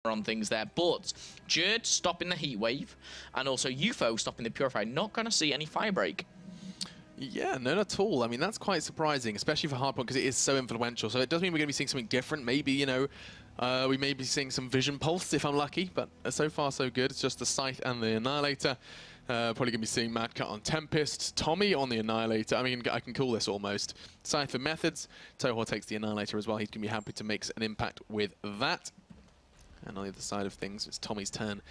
on things there, but Jerd stopping the heat wave and also UFO stopping the purifier. Not going to see any fire break. Yeah, none at all. I mean, that's quite surprising, especially for Hardpoint, because it is so influential. So it does mean we're going to be seeing something different. Maybe, you know, we may be seeing some Vision Pulse if I'm lucky, but so far so good. It's just the Scythe and the Annihilator. Probably going to be seeing Mad Cat on Tempest, Tommy on the Annihilator. I mean, I can call this almost. Scythe for Methods. Toho takes the Annihilator as well. He's going to be happy to make an impact with that. And on the other side of things, it's Tommy's turn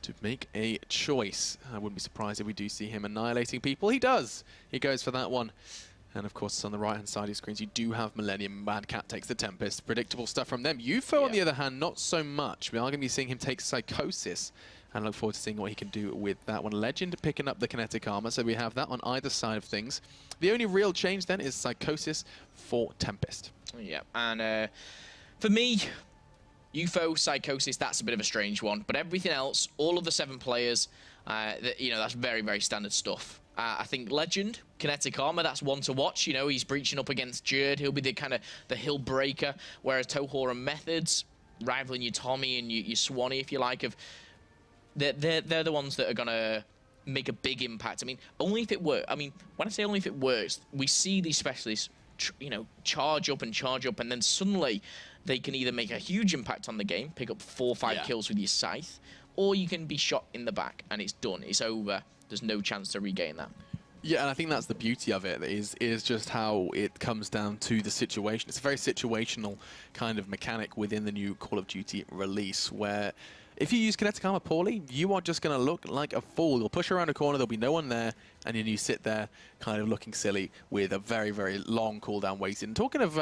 to make a choice. I wouldn't be surprised if we do see him annihilating people. He does. He goes for that one. And of course, on the right-hand side of your screens, you do have Millenium. Mad Cat takes the Tempest. Predictable stuff from them. UFO, on the other hand, not so much. We are going to be seeing him take Psychosis. And I look forward to seeing what he can do with that one. Legend picking up the Kinetic Armor, so we have that on either side of things. The only real change then is Psychosis for Tempest. Yeah, and for me, UFO, Psychosis, that's a bit of a strange one. But everything else, all of the 7 players, you know, that's very, very standard stuff. I think Legend, Kinetic Armor, that's one to watch. You know, he's breaching up against Jerd. He'll be the kind of the hill breaker. Whereas Toho and Methods, rivaling your Tommy and your Swanee, if you like, they're the ones that are going to make a big impact. I mean, only if it works. I mean, when I say only if it works, we see these specialists, you know, charge up, and then suddenly they can either make a huge impact on the game, pick up 4 or 5 kills with your Scythe, or you can be shot in the back and it's done. It's over. There's no chance to regain that. Yeah, and I think that's the beauty of it, is just how it comes down to the situation. It's a very situational kind of mechanic within the new Call of Duty release, where if you use Kinetic Armor poorly, you are just going to look like a fool. You'll push around a corner, there'll be no one there, and then you sit there kind of looking silly with a very, very long cooldown wasted. And talking of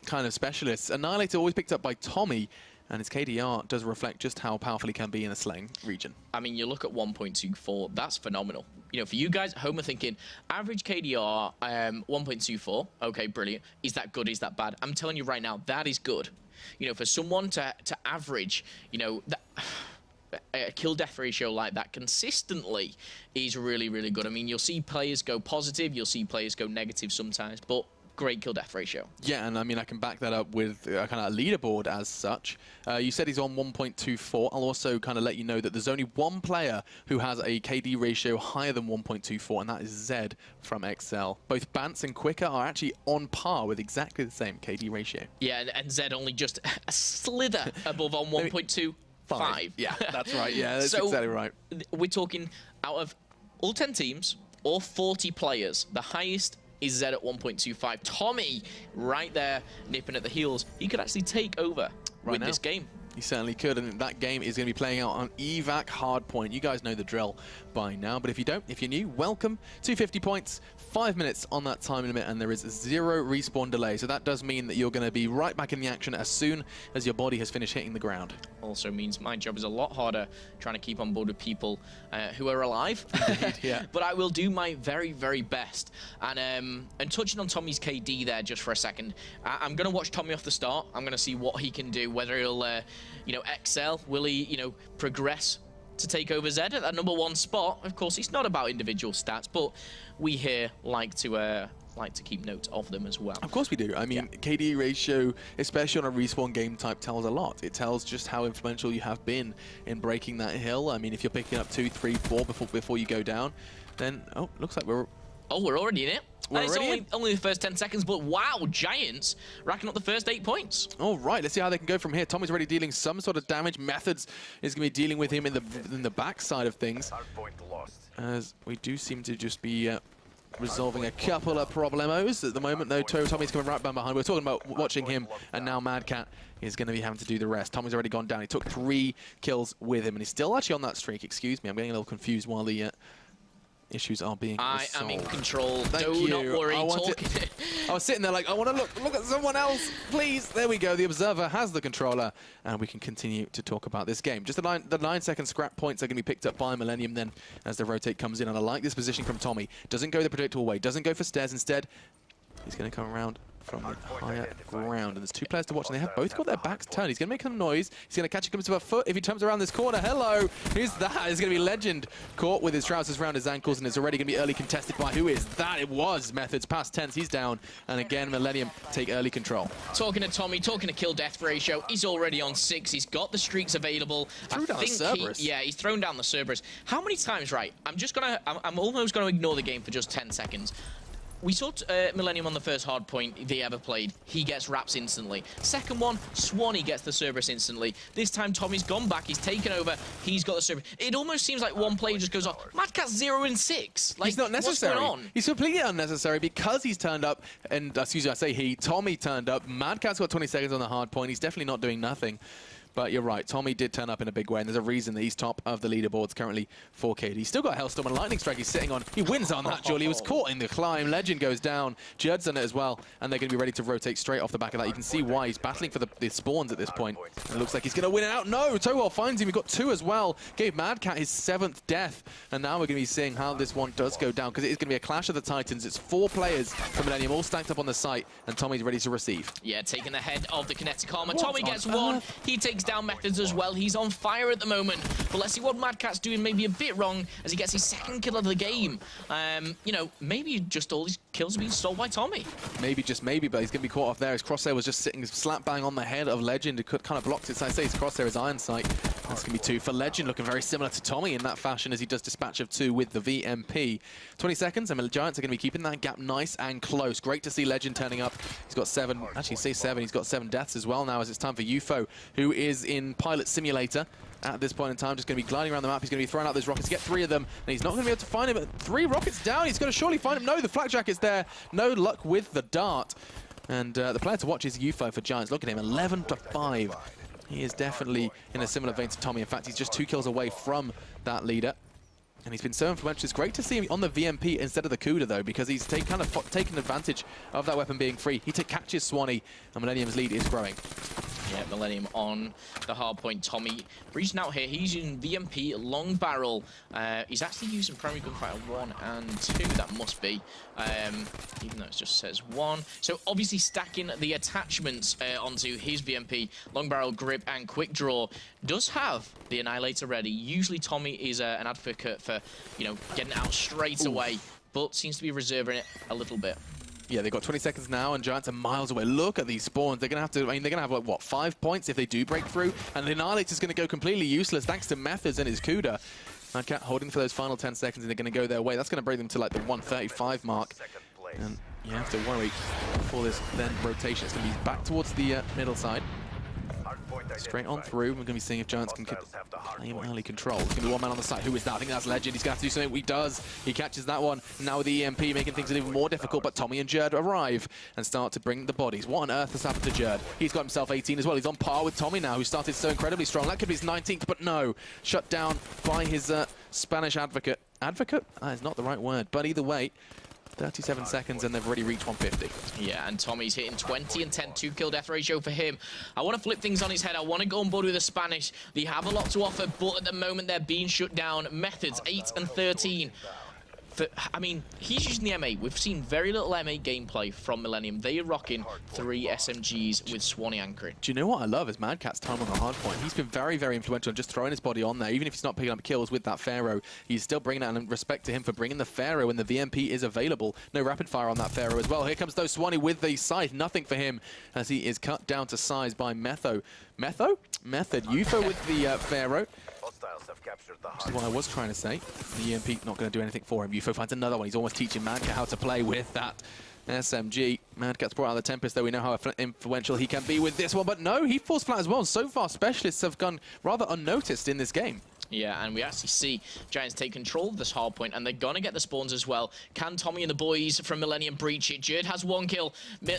kind of specialists, Annihilator always picked up by Tommy, and his KDR does reflect just how powerful he can be in the slaying region. I mean, you look at 1.24, that's phenomenal. You know, for you guys at home are thinking, average KDR, 1.24, okay, brilliant. Is that good, is that bad? I'm telling you right now, that is good. You know, for someone to average, you know, a kill-death ratio like that consistently is really, really good. I mean, you'll see players go positive, you'll see players go negative sometimes, but great kill-death ratio. Yeah, and I mean, I can back that up with kind of a leaderboard as such. You said he's on 1.24. I'll also kind of let you know that there's only one player who has a KD ratio higher than 1.24, and that is Zed from XL. Both Bance and Quicker are actually on par with exactly the same KD ratio. Yeah, and Zed only just a slither above on 1.25. Yeah, that's right. Yeah, that's exactly right. We're talking out of all 10 teams, all 40 players, the highest is Zed at 1.25. Tommy right there nipping at the heels. He could actually take over with this game. He certainly could, and that game is going to be playing out on evac hardpoint. You guys know the drill by now, but if you don't, if you're new, welcome. 250 points, 5 minutes on that time limit, and there is 0 respawn delay. So that does mean that you're going to be right back in the action as soon as your body has finished hitting the ground. Also means my job is a lot harder trying to keep on board with people who are alive. Yeah. But I will do my very, very best. And touching on Tommy's KD there just for a second, I'm going to watch Tommy off the start. I'm going to see what he can do, whether he'll, you know, excel. Will he, you know, progress to take over Zed at that #1 spot? Of course, it's not about individual stats, but we here like to keep note of them as well. Of course we do. I mean, KD ratio, especially on a respawn game type, tells a lot. It tells just how influential you have been in breaking that hill. I mean, if you're picking up 2, 3, 4 before you go down, then, oh, looks like we're already in it. It's only the first 10 seconds, but wow, Giants racking up the first 8 points. All right, let's see how they can go from here. Tommy's already dealing some sort of damage. Methods is going to be dealing with him in the back side of things, as we do seem to just be resolving a couple of problemos at the moment, though. Tommy's coming right behind. We're talking about watching him, and now Mad Cat is going to be having to do the rest. Tommy's already gone down. He took 3 kills with him, and he's still actually on that streak. Excuse me, I'm getting a little confused while the issues are being resolved. I am in control. Thank you. Not worry. I was sitting there like, I want to look at someone else, please. There we go. The Observer has the controller, and we can continue to talk about this game. Just the 9-second scrap points are going to be picked up by Millenium then as the rotate comes in, and I like this position from Tommy. Doesn't go the predictable way. Doesn't go for stairs. Instead, he's going to come around from the higher ground. And there's two players to watch, and they have both got their backs turned. He's going to make some noise. He's going to catch a glimpse of a foot if he turns around this corner. Hello! Who's that? It's going to be Legend caught with his trousers around his ankles, and it's already going to be early contested by who is that? It was Methods. Past tense, he's down. And again, Millenium take early control. Talking to Tommy, talking to kill-death ratio, he's already on 6. He's got the streaks available. Threw down Cerberus. Yeah, he's thrown down the Cerberus. How many times, right? I'm almost going to ignore the game for just 10 seconds. We saw Millenium on the first hard point they ever played. He gets wraps instantly. Second one, Swanee gets the Cerberus instantly. This time, Tommy's gone back. He's taken over. He's got the Cerberus. It almost seems like one player just goes off. Mad Cat's 0 and 6. Like, he's not necessary. What's going on? He's completely unnecessary because he's turned up, and excuse me, I say he. Tommy turned up. Mad Cat's got 20 seconds on the hard point. He's definitely not doing nothing. But you're right, Tommy did turn up in a big way, and there's a reason that he's top of the leaderboards currently 4K. He's still got Hellstorm and Lightning Strike he's sitting on. He wins on that, Julie. He was caught in the climb. Legend goes down. Jerd's done it as well, and they're going to be ready to rotate straight off the back of that. You can see why he's battling for the spawns at this point. It looks like he's going to win it out. No, Towell finds him. He got 2 as well. Gave Mad Cat his 7th death, and now we're going to be seeing how this one does go down, because it is going to be a clash of the Titans. It's 4 players from Millenium all stacked up on the site, and Tommy's ready to receive. Yeah, taking the head of the kinetic armor. Tommy gets 1. He takes down Methods as well. He's on fire at the moment, but let's see what Mad Cat's doing maybe a bit wrong as he gets his 2nd kill of the game. You know, maybe just all these kills are being stole by Tommy. Maybe, just maybe, but he's going to be caught off there. His crosshair was just sitting slap bang on the head of Legend. It kind of blocked it. So I say his crosshair is Iron Sight. That's going to be 2 for Legend, looking very similar to Tommy in that fashion as he does dispatch of 2 with the VMP. 20 seconds, and the Giants are going to be keeping that gap nice and close. Great to see Legend turning up. He's got 7, actually say 7, he's got 7 deaths as well now as it's time for UFO, who is in Pilot Simulator. At this point in time, just going to be gliding around the map. He's going to be throwing out those rockets to get 3 of them, and he's not going to be able to find him. But 3 rockets down, he's going to surely find him. No, the flak jacket's there. No luck with the dart. And the player to watch is UFO for Giants. Look at him, 11 to 5. He is definitely in a similar vein to Tommy. In fact, he's just 2 kills away from that leader. And he's been so influential. It's great to see him on the VMP instead of the Cuda, though, because he's taken advantage of that weapon being free. He catches Swanee, and Millenium's lead is growing. Yeah, Millenium on the hard point. Tommy reaching out here. He's using VMP, long barrel. He's actually using primary gunfighter 1 and 2, that must be. Even though it just says 1. So obviously stacking the attachments onto his VMP, long barrel, grip, and quick draw. Does have the Annihilator ready. Usually Tommy is an advocate for, you know, getting it out straight away, but seems to be reserving it a little bit. Yeah, they've got 20 seconds now, and Giants are miles away. Look at these spawns. They're going to have to, I mean, they're going to have, like, what, 5 points if they do break through? And the Annihilator's going to go completely useless thanks to Methods and his Cuda. Mad Cat holding for those final 10 seconds, and they're going to go their way. That's going to bring them to, like, the 135 mark. And you have to worry for this then rotation. It's going to be back towards the middle side. Straight on through. We're going to be seeing if Giants can claim early control. There's going to be 1 man on the side. Who is that? I think that's Legend. He's going to have to do something. He does. He catches that one. Now with the EMP making things even more difficult, but Tommy and Jerd arrive and start to bring the bodies. What on earth has happened to Jerd? He's got himself 18 as well. He's on par with Tommy now, who started so incredibly strong. That could be his 19th, but no. Shut down by his Spanish advocate. Advocate? That is not the right word, but either way, 37 seconds and they've already reached 150. Yeah, and Tommy's hitting 20 and 10, 2 kill death ratio for him. I want to flip things on his head. I want to go on board with the Spanish. They have a lot to offer, but at the moment they're being shut down. Methods, 8 and 13. I mean, he's using the M8. We've seen very little M8 gameplay from Millenium. They are rocking 3 SMGs with Swanee anchoring. Do you know what I love is Mad Cat's time on the hard point. He's been very, very influential in just throwing his body on there. Even if he's not picking up kills with that Pharaoh, he's still bringing it, and respect to him for bringing the Pharaoh when the VMP is available. No rapid fire on that Pharaoh as well. Here comes though Swanee with the scythe. Nothing for him as he is cut down to size by Method. UFO with the Pharaoh. Which is what I was trying to say. The EMP not going to do anything for him. UFO finds another one. He's almost teaching Mad Cat how to play with that SMG. Mad Cat's brought out the Tempest, though we know how influential he can be with this one. But no, he falls flat as well. So far, specialists have gone rather unnoticed in this game. Yeah, and we actually see Giants take control of this hard point, and they're going to get the spawns as well. Can Tommy and the boys from Millenium breach it? Jerd has 1 kill.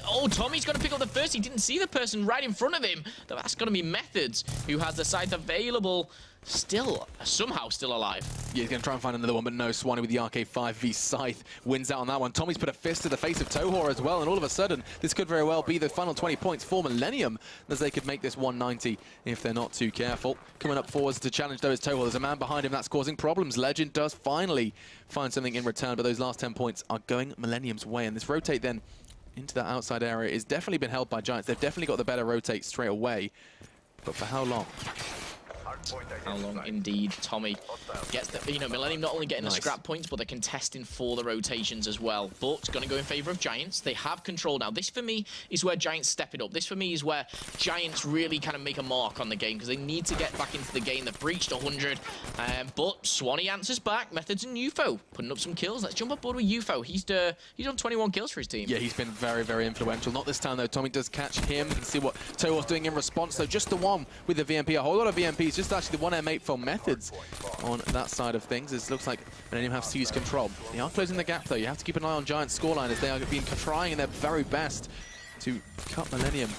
Oh, Tommy's going to pick up the first. He didn't see the person right in front of him. That's going to be Methods, who has the scythe available. Somehow still alive. Yeah, he's going to try and find another one, but no. Swanee with the RK5V Scythe wins out on that one. Tommy's put a fist to the face of Toho as well, and all of a sudden, this could very well be the final 20 points for Millenium, as they could make this 190 if they're not too careful. Coming up forwards to challenge, though, is Toho. There's a man behind him that's causing problems. Legend does finally find something in return, but those last 10 points are going Millenium's way, and this rotate then into that outside area is definitely been held by Giants. They've definitely got the better rotate straight away. But for how long? How long indeed. Tommy gets the, you know, Millenium not only getting the scrap points, but they're contesting for the rotations as well. But it's going to go in favor of Giants. They have control now. This for me is where Giants step it up. This for me is where Giants really kind of make a mark on the game, because they need to get back into the game. They've breached 100, but Swanee answers back. Methods and UFO putting up some kills. Let's jump on board with UFO. He's done 21 kills for his team. Yeah, he's been very, very influential. Not this time though. Tommy does catch him. You can see what Towar's doing in response though. Just the one with the VMP. A whole lot of VMPs. Just actually the one M8 for Methods on that side of things. It looks like Millenium have seized control. They are closing the gap though. You have to keep an eye on Giants' scoreline as they are being trying their very best to cut Millenium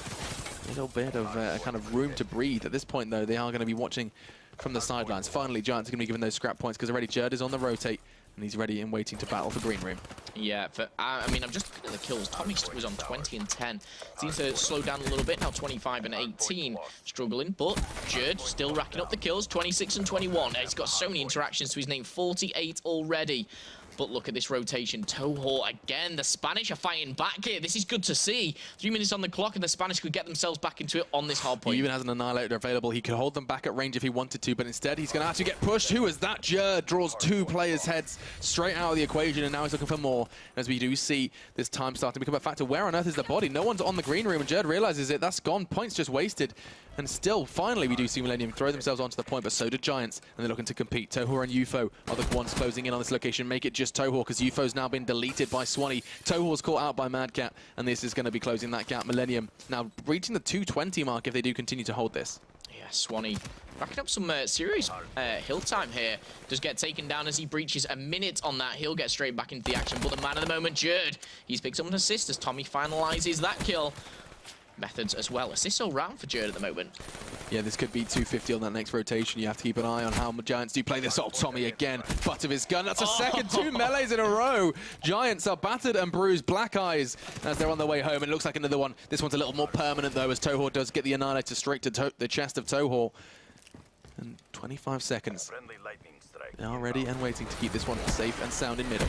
a little bit of kind of room to breathe. At this point though, they are going to be watching from the sidelines. Finally, Giants are going to be given those scrap points because already Jerd is on the rotate and he's ready and waiting to battle for green room. Yeah, I mean, I'm just looking at the kills. Tommy was on 20 and 10. Seems to slow down a little bit now, 25 and 18. Struggling, but Jerd still racking up the kills, 26 and 21. He's got so many interactions to his name, 48 already. But look at this rotation. Toho again. The Spanish are fighting back here. This is good to see. 3 minutes on the clock, and the Spanish could get themselves back into it on this hard point. He even has an Annihilator available. He could hold them back at range if he wanted to, but instead he's going to have to get pushed. Who is that? Jerd draws 2 players' heads straight out of the equation, and now he's looking for more. As we do see this time starting to become a factor. Where on earth is the body? No one's on the green room, and Jerd realizes it. That's gone. Points just wasted. And still, finally, we do see Millenium throw themselves onto the point, but so do Giants, and they're looking to compete. Toho and UFO are the ones closing in on this location. Make it just Toho, because UFO's now been deleted by Swanee. Toho's caught out by Madcat, and this is going to be closing that gap. Millenium now reaching the 220 mark if they do continue to hold this. Yeah, Swanee racking up some serious hill time here. Does get taken down as he breaches a minute on that. He'll get straight back into the action, but the man of the moment, Jerd, he's picked up an assist as Tommy finalizes that kill. Methods as well. Assists all round for Jerd at the moment. Yeah, this could be 250 on that next rotation. You have to keep an eye on how Giants do play this. Oh, Tommy again, butt of his gun. That's a second 2 melees in a row. Giants are battered and bruised. Black eyes as they're on their way home. And it looks like another one. This one's a little more permanent, though, as Toho does get the Annihilator straight to the chest of Toho. And 25 seconds. They are ready and waiting to keep this one safe and sound in middle.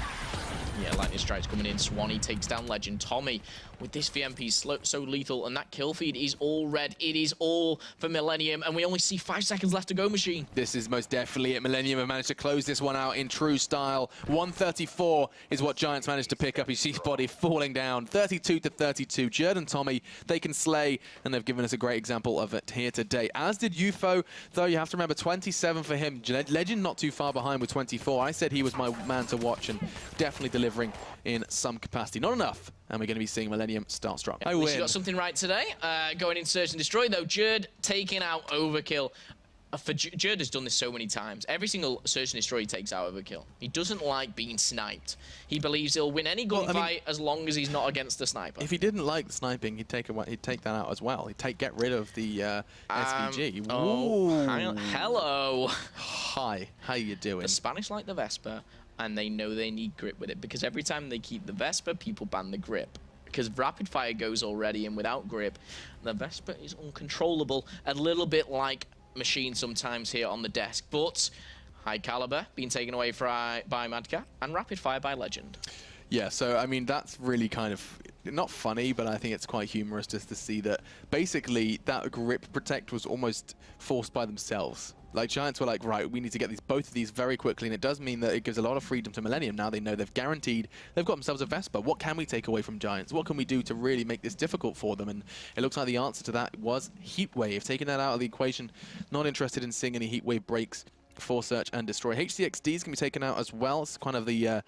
Yeah, lightning strikes coming in. Swanee takes down Legend. Tommy with this VMP so lethal, and that kill feed is all red. It is all for Millenium, and we only see 5 seconds left to go, Machine. This is most definitely it. Millenium have managed to close this one out in true style. 134 is what Giants managed to pick up. You see his body falling down. 32 to 32. Jerd and Tommy, they can slay, and they've given us a great example of it here today. As did UFO, though you have to remember 27 for him. Legend not too far behind with 24. I said he was my man to watch, and definitely delivering in some capacity. Not enough, and we're going to be seeing Millenium start strong. Yeah, you got something right today. Going in Search and Destroy, though. Jerd taking out Overkill. Jerd has done this so many times. Every single Search and Destroy he takes out Overkill. He doesn't like being sniped. He believes he'll win any gunfight as long as he's not against the sniper. If he didn't like the sniping, he'd take that out as well. He'd get rid of the SVG. Oh, hello. Hi, how you doing? The Spanish like the Vesper, and they know they need grip with it, because every time they keep the Vesper, people ban the grip. Because rapid fire goes already, and without grip, the Vesper is uncontrollable, a little bit like Machine sometimes here on the desk. But high caliber being taken away by Madcat, and rapid fire by Legend. Yeah, so I mean that's really kind of not funny, but I think it's quite humorous just to see that basically that grip protect was almost forced by themselves. Like Giants were like, right, we need to get both of these very quickly, and it does mean that it gives a lot of freedom to Millenium. Now they know they've got themselves a Vesper. What can we take away from Giants? What can we do to really make this difficult for them? And it looks like the answer to that was Heat Wave. Taking that out of the equation, not interested in seeing any Heat Wave breaks for Search and Destroy. HCXDs can be taken out as well. It's kind of the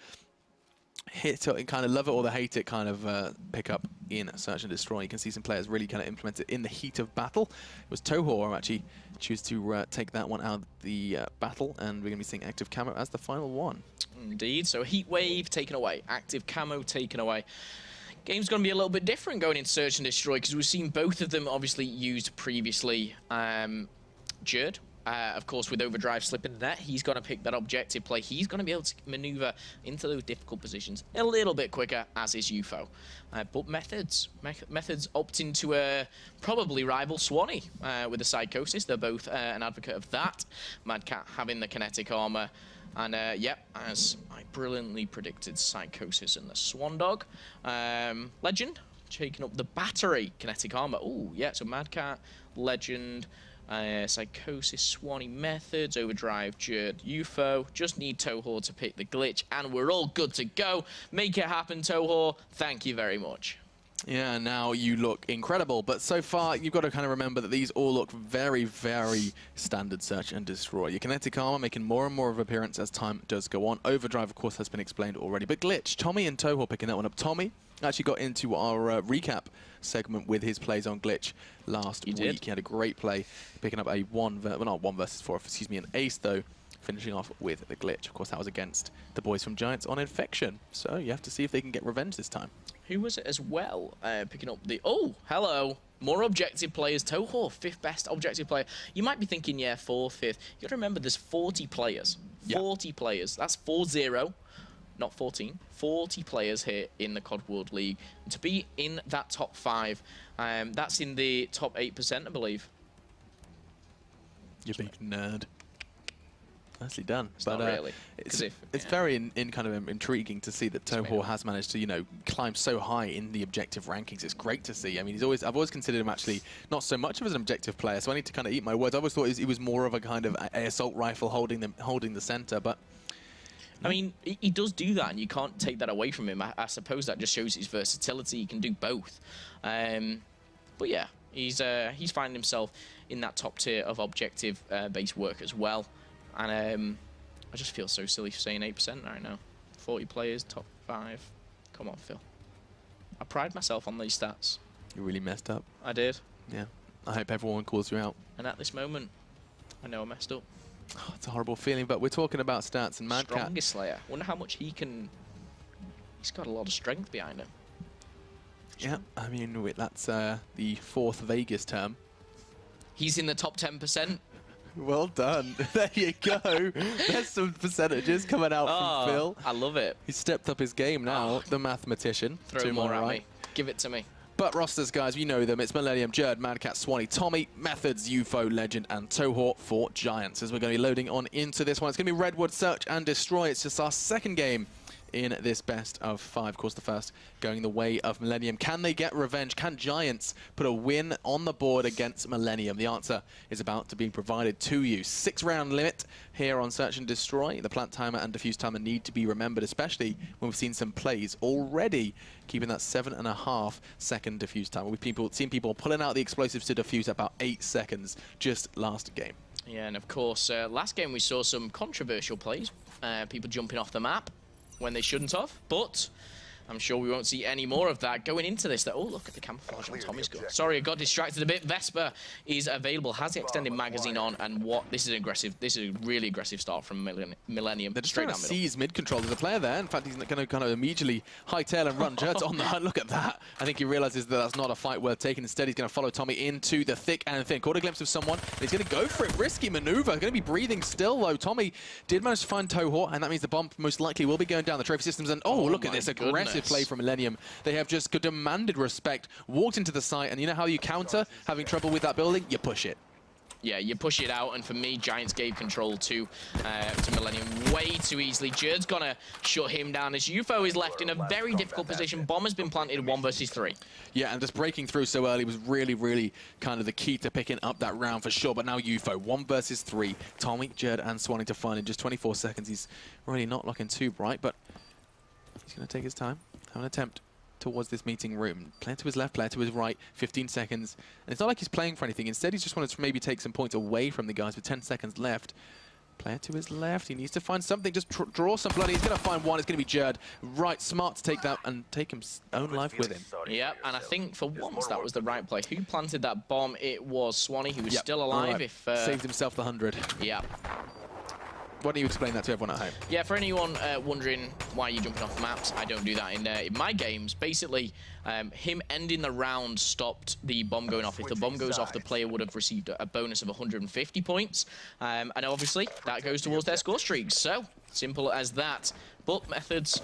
hit it and kind of love it or the hate it kind of pickup in Search and Destroy. You can see some players really kind of implement it in the heat of battle. It was Toho who actually choose to take that one out of the battle, and we're going to be seeing Active Camo as the final one. Indeed, so Heat Wave taken away, Active Camo taken away. Game's going to be a little bit different going in Search and Destroy, because we've seen both of them obviously used previously. Jerd Of course, with Overdrive slipping the net, he's going to pick that objective play. He's going to be able to maneuver into those difficult positions a little bit quicker, as is UFO. But Methods opting to probably rival Swanee with the Psychosis. They're both an advocate of that. Mad Cat having the kinetic armor. And, yep, as I brilliantly predicted, Psychosis and the Swan Dog. Legend taking up the battery kinetic armor. Oh, yeah, so Mad Cat, Legend... Psychosis, Swanee, Methods, Overdrive, Jerd, UFO. Just need Toho to pick the glitch, and we're all good to go. Make it happen, Toho. Thank you very much. Yeah, now you look incredible, but so far you've got to kind of remember that these all look very, very standard search and destroy. Your kinetic armor making more and more of an appearance as time does go on. Overdrive, of course, has been explained already, but glitch, Tommy and Toho picking that one up. Tommy actually got into our recap segment with his plays on glitch last week. He had a great play, picking up a not 1 versus 4, excuse me, an ace though, finishing off with the glitch. Of course, that was against the boys from Giants on Infection, so you have to see if they can get revenge this time. Who was it as well, picking up the... Oh, hello. More objective players. Toho, 5th best objective player. You might be thinking, yeah, 4th, 5th. You got to remember there's 40 players. 40 players. That's 4-0. Not 14, 40 players here in the COD World League. And to be in that top 5, that's in the top 8%, I believe. You big nerd. Nicely done. It's not really. It's very kind of intriguing to see that Toho has managed to, you know, climb so high in the objective rankings. It's great to see. I mean, I've always considered him actually not so much of as an objective player, so I need to kind of eat my words. I always thought he was more of a kind of assault rifle holding the center, but... I mean, he does do that, and you can't take that away from him. I suppose that just shows his versatility. He can do both. But yeah, he's finding himself in that top tier of objective-based work as well. And I just feel so silly for saying 8% right now. 40 players, top 5. Come on, Phil. I pride myself on these stats. You really messed up. I did. Yeah. I hope everyone calls you out. And at this moment, I know I messed up. Oh, it's a horrible feeling, but we're talking about stats and Mad Cat. Strongest Slayer. Wonder how much he can... He's got a lot of strength behind him. Yeah, I mean, that's the 4th Vegas term. He's in the top 10%. Well done. There you go. There's some percentages coming out from Phil. I love it. He's stepped up his game now, the mathematician. Throw more at me. Give it to me. But rosters, guys, you know them. It's Millenium, Jerd, Mad Cat, Swanee, Tommy, Methods, UFO, Legend, and Toho for Giants. As we're going to be loading on into this one, it's going to be Redwood, Search, and Destroy. It's just our 2nd game in this best of 5. Of course, the first going the way of Millenium. Can they get revenge? Can Giants put a win on the board against Millenium? The answer is about to be provided to you. 6-round limit here on Search and Destroy. The plant timer and defuse timer need to be remembered, especially when we've seen some plays already keeping that 7.5 second defuse timer. We've seen people pulling out the explosives to defuse at about 8 seconds just last game. Yeah, and of course, last game we saw some controversial plays. People jumping off the map when they shouldn't have, but I'm sure we won't see any more of that going into this. Oh, look at the camouflage on Tommy's gun. Sorry, I got distracted a bit. Vesper is available, has the extended magazine on, and what? This is aggressive. This is a really aggressive start from Millenium. They're just trying to seize mid control. There's a player there. In fact, he's going to kind of immediately hightail and run. Jerd's on the hunt. Look at that. I think he realizes that that's not a fight worth taking. Instead, he's going to follow Tommy into the thick and thin. Caught a glimpse of someone, and he's going to go for it. Risky maneuver. Going to be breathing still, though. Tommy did manage to find Toho, and that means the bomb most likely will be going down the trophy systems. And oh look at this aggressive play from Millenium. They have just demanded respect, walked into the site, and you know how you counter having trouble with that building? You push it. Yeah, you push it out, and for me, Giants gave control to Millenium way too easily. Jerd's gonna shut him down as UFO is left in a very difficult position. Bomb has been planted 1 versus 3. Yeah, and just breaking through so early was really, really kind of the key to picking up that round for sure. But now UFO, 1 versus 3. Tommy, Jerd, and Swanee to find in just 24 seconds. He's really not looking too bright, but he's gonna take his time, have an attempt towards this meeting room. Player to his left, player to his right, 15 seconds. And it's not like he's playing for anything. Instead, he's just wanted to maybe take some points away from the guys with 10 seconds left. Player to his left, he needs to find something, just draw some blood. He's going to find one, it's going to be Jerd. Right, smart to take that and take his own life with him. Yep, and I think for once that was the right play. Who planted that bomb? It was Swanee, who was still alive. Right. Saved himself the 100. Yep. Why don't you explain that to everyone at home? Yeah, for anyone wondering why you're jumping off maps, I don't do that in my games. Basically, him ending the round stopped the bomb going off. If the bomb goes off, the player would have received a bonus of 150 points. And obviously, that goes towards their score streaks. So, simple as that. But Methods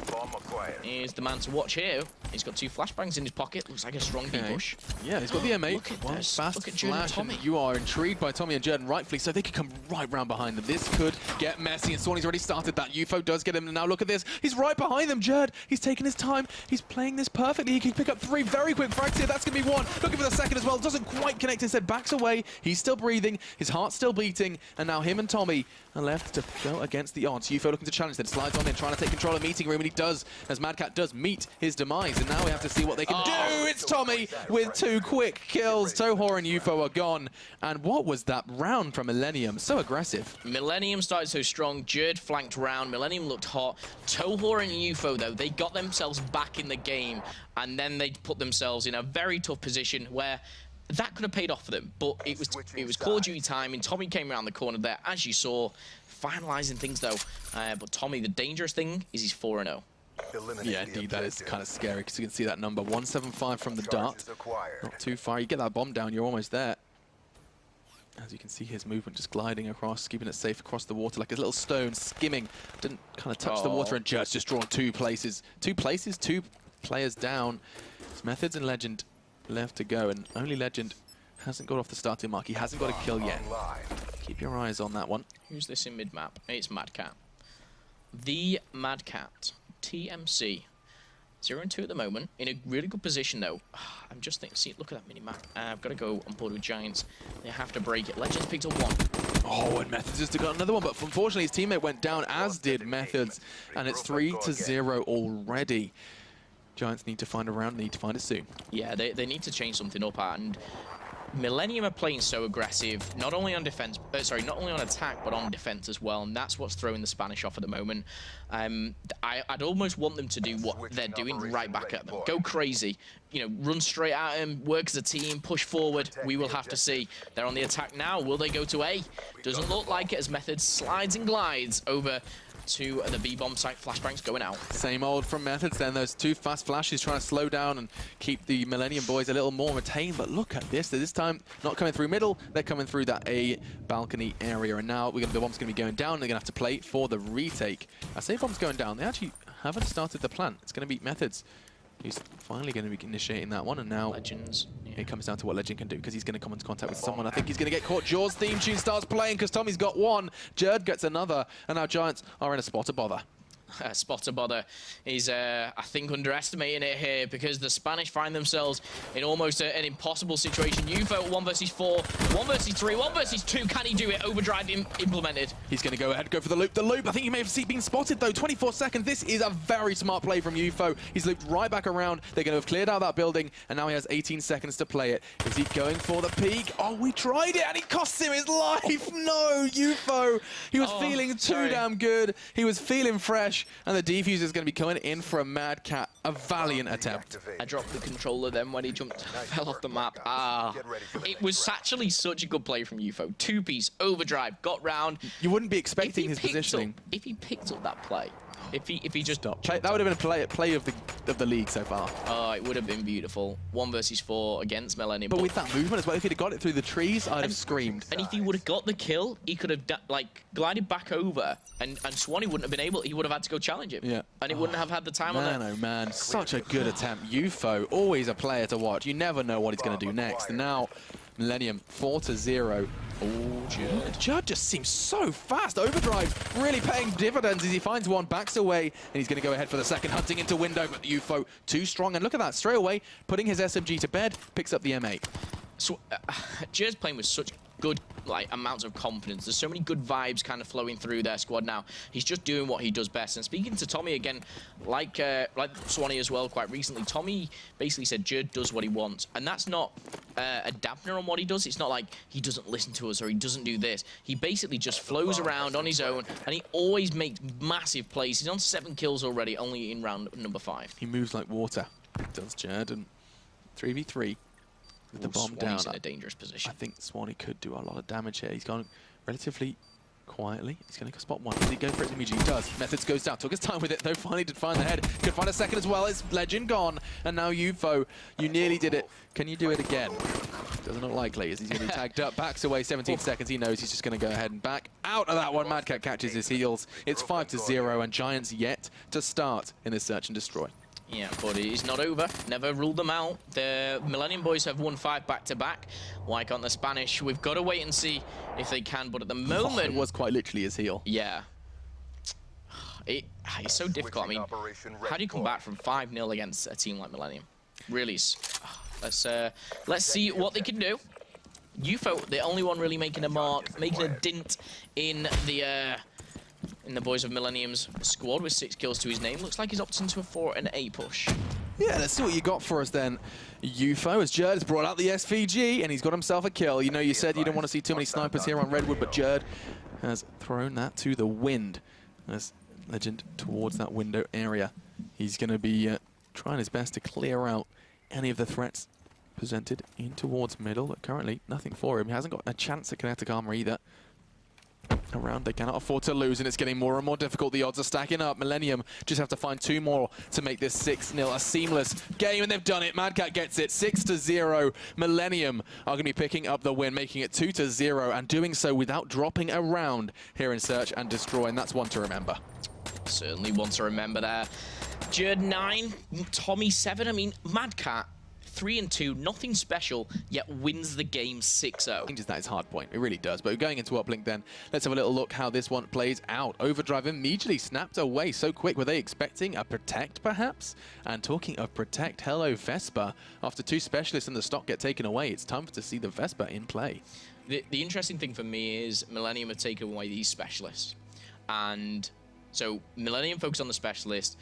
is the man to watch here. He's got 2 flashbangs in his pocket. Looks like a strong B push. Yeah, he's got the M8. Look at One this. fast Look at flash, and you are intrigued by Tommy and Jerd, and rightfully so. They could come right round behind them. This could get messy, and Swanny's already started that. UFO does get him, and now look at this. He's right behind them, Jerd. He's taking his time. He's playing this perfectly. He can pick up 3 very quick frags here. That's going to be 1. Looking for the second as well. Doesn't quite connect. Instead, backs away. He's still breathing. His heart's still beating, and now him and Tommy are left to go against the odds. UFO looking to challenge, then slides on in, trying to take control of meeting room, and he does, as Mad Cat does meet his demise, and now we have to see what they can do. It's Tommy with 2 quick kills. Toho and UFO are gone. And what was that round from Millenium? So aggressive. Millenium started so strong. Jerd flanked round. Millenium looked hot. Toho and UFO, though, they got themselves back in the game, and then they put themselves in a very tough position where that could have paid off for them, but it was Call of Duty time, and Tommy came around the corner there, as you saw, finalising things though. But Tommy, the dangerous thing is he's 4-0. Yeah, indeed, that is kind of scary, because you can see that number, 175 from the dart. Not too far. You get that bomb down, you're almost there. As you can see, his movement just gliding across, keeping it safe across the water like a little stone, skimming. Didn't kind of touch the water, and Jerd's just drawn 2 places. 2 players down. It's Methods and Legend left to go, and only Legend hasn't got off the starting mark. He hasn't got a kill yet. Keep your eyes on that one. Who's this in mid-map? It's Mad Cat. The Mad Cat. TMC. 0-2 at the moment. In a really good position, though. I'm just thinking, see, look at that mini-map. I've got to go on board with Giants. They have to break it. Legends picked up 1. Oh, and Methods just got another one, but unfortunately his teammate went down, as did Methods, and it's 3-0 already. Giants need to find a round, need to find it soon. Yeah, they need to change something up, and Millenium are playing so aggressive, not only on defense, not only on attack, but on defense as well, and that's what's throwing the Spanish off at the moment. I'd almost want them to do what they're doing right back at them. Go crazy, you know, run straight at them, work as a team, push forward. We will have to see. They're on the attack now. Will they go to A? Doesn't look like it, as Methods slides and glides over to the B-bomb site. Flashbangs going out. Same old from Methods then. Those 2 fast flashes trying to slow down and keep the Millenium boys a little more retained. But look at this. This time, not coming through middle. They're coming through that A balcony area. And now the bomb's going to be going down. They're going to have to play for the retake. I say bomb's going down. They actually haven't started the plant. It's going to be Methods who's finally going to be initiating that one. And now Legends. It comes down to what Legend can do, because he's going to come into contact with someone. I think he's going to get caught. Jaws theme tune starts playing because Tommy's got 1. Jerd gets another. And now Giants are in a spot of bother. Spotter bother is, I think, underestimating it here, because the Spanish find themselves in almost an impossible situation. UFO 1 versus 4, 1 versus 3, 1 versus 2. Can he do it? Overdrive implemented. He's going to go ahead, go for the loop. The loop, I think he may have been spotted, though. 24 seconds. This is a very smart play from UFO. He's looped right back around. They're going to have cleared out that building, and now he has 18 seconds to play it. Is he going for the peak? Oh, we tried it, and it costs him his life. No, UFO. He was feeling too damn good. He was feeling fresh, and the defuse is going to be coming in for a Mad Cat. A valiant attempt. I dropped the controller then when he jumped, fell off the map. It was actually such a good play from UFO. 2-piece, overdrive, got round. You wouldn't be expecting his positioning. If he picked up that play, if he just stopped. That would have been a play of the league so far. Oh, it would have been beautiful. 1 versus 4 against Millenium. But with that movement as well, if he'd have got it through the trees, I'd have screamed. And if he would have got the kill, he could have glided back over, and Swanee wouldn't have been able. He would have had to go challenge him. Yeah. And he wouldn't have had the time on that. Man, oh man, such a good attempt. UFO, always a player to watch. You never know what he's going to do next. And now Millenium 4-0. Oh, Jerd just seems so fast. Overdrive really paying dividends as he finds 1, backs away, and he's going to go ahead for the second, hunting into window, but the UFO too strong. And look at that, straight away, putting his SMG to bed, picks up the M8. So, Jerd's playing with such good amounts of confidence. There's so many good vibes kind of flowing through their squad now. He's just doing what he does best. And speaking to Tommy again, like Swanee as well, quite recently, Tommy basically said Jerd does what he wants, and that's not a dampener on what he does. It's not like he doesn't listen to us or he doesn't do this. He basically just flows around on his own, and he always makes massive plays. He's on 7 kills already, only in round number 5. He moves like water, does Jerd, and 3v3. With the bomb down, in a dangerous position. I think Swanee could do a lot of damage here. He's gone relatively quietly. He's going to spot one. Does he go for it immediately? He does. Methods goes down. Took his time with it, though. Finally did find the head. Could find a second as well. It's Legend gone. And now UFO, you nearly did it. Can you do it again? Doesn't look likely, as he's going to be tagged up. Backs away 17 seconds. He knows he's just going to go ahead and back out of that one. Mad Cat catches his heels. It's 5-0, and Giants yet to start in this search and destroy. Yeah, but it's not over. Never ruled them out. The Millenium boys have won 5 back-to-back. Why can't the Spanish? We've got to wait and see if they can, but at the moment... It was quite literally his heel. Yeah. It's so difficult. I mean, how do you come back from 5-0 against a team like Millenium? Really, let's see what they can do. UFO, the only one really making a mark, making a dint in the boys of Millenium's squad with 6 kills to his name. Looks like he's opting to a 4 and A push. Yeah, let's see what you got for us then, UFO, as Jerd has brought out the SVG and he's got himself a kill. You know, you said you don't want to see too many snipers here on Redwood, but Jerd has thrown that to the wind. As Legend towards that window area, he's going to be trying his best to clear out any of the threats presented in towards middle, but currently nothing for him. He hasn't got a chance at kinetic armor either. Around, they cannot afford to lose, and it's getting more and more difficult. The odds are stacking up. Millenium just have to find 2 more to make this 6-0 a seamless game, and they've done it. Mad Cat gets it 6-0. Millenium are going to be picking up the win, making it 2-0, and doing so without dropping a round here in Search and Destroy, and that's one to remember. Certainly one to remember there. Jerd 9, Tommy 7. I mean, Mad Cat 3-2, nothing special, yet wins the game 6-0. Changes that his hard point, it really does. But going into uplink then, let's have a little look how this one plays out. Overdrive immediately snapped away so quick. Were they expecting a Protect, perhaps? And talking of Protect, hello Vespa. After 2 specialists in the stock get taken away, it's time to see the Vespa in play. The interesting thing for me is Millenium have taken away these specialists. And so Millenium focus on the specialist,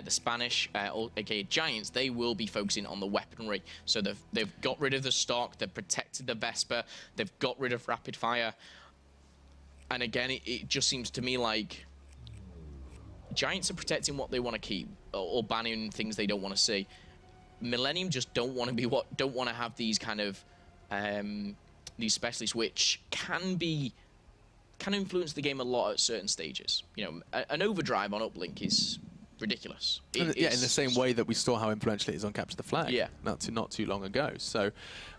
the Spanish, aka Giants, they will be focusing on the weaponry. So they've got rid of the stock, they've protected the Vespa, they've got rid of rapid fire. And again, it just seems to me like Giants are protecting what they want to keep, or banning things they don't want to see. Millenium just don't want to have these kind of these specialists, which can influence the game a lot at certain stages. You know, an overdrive on uplink is ridiculous. Yeah, in the same way that we saw how influential it is on Capture the Flag. Yeah. Not too long ago. So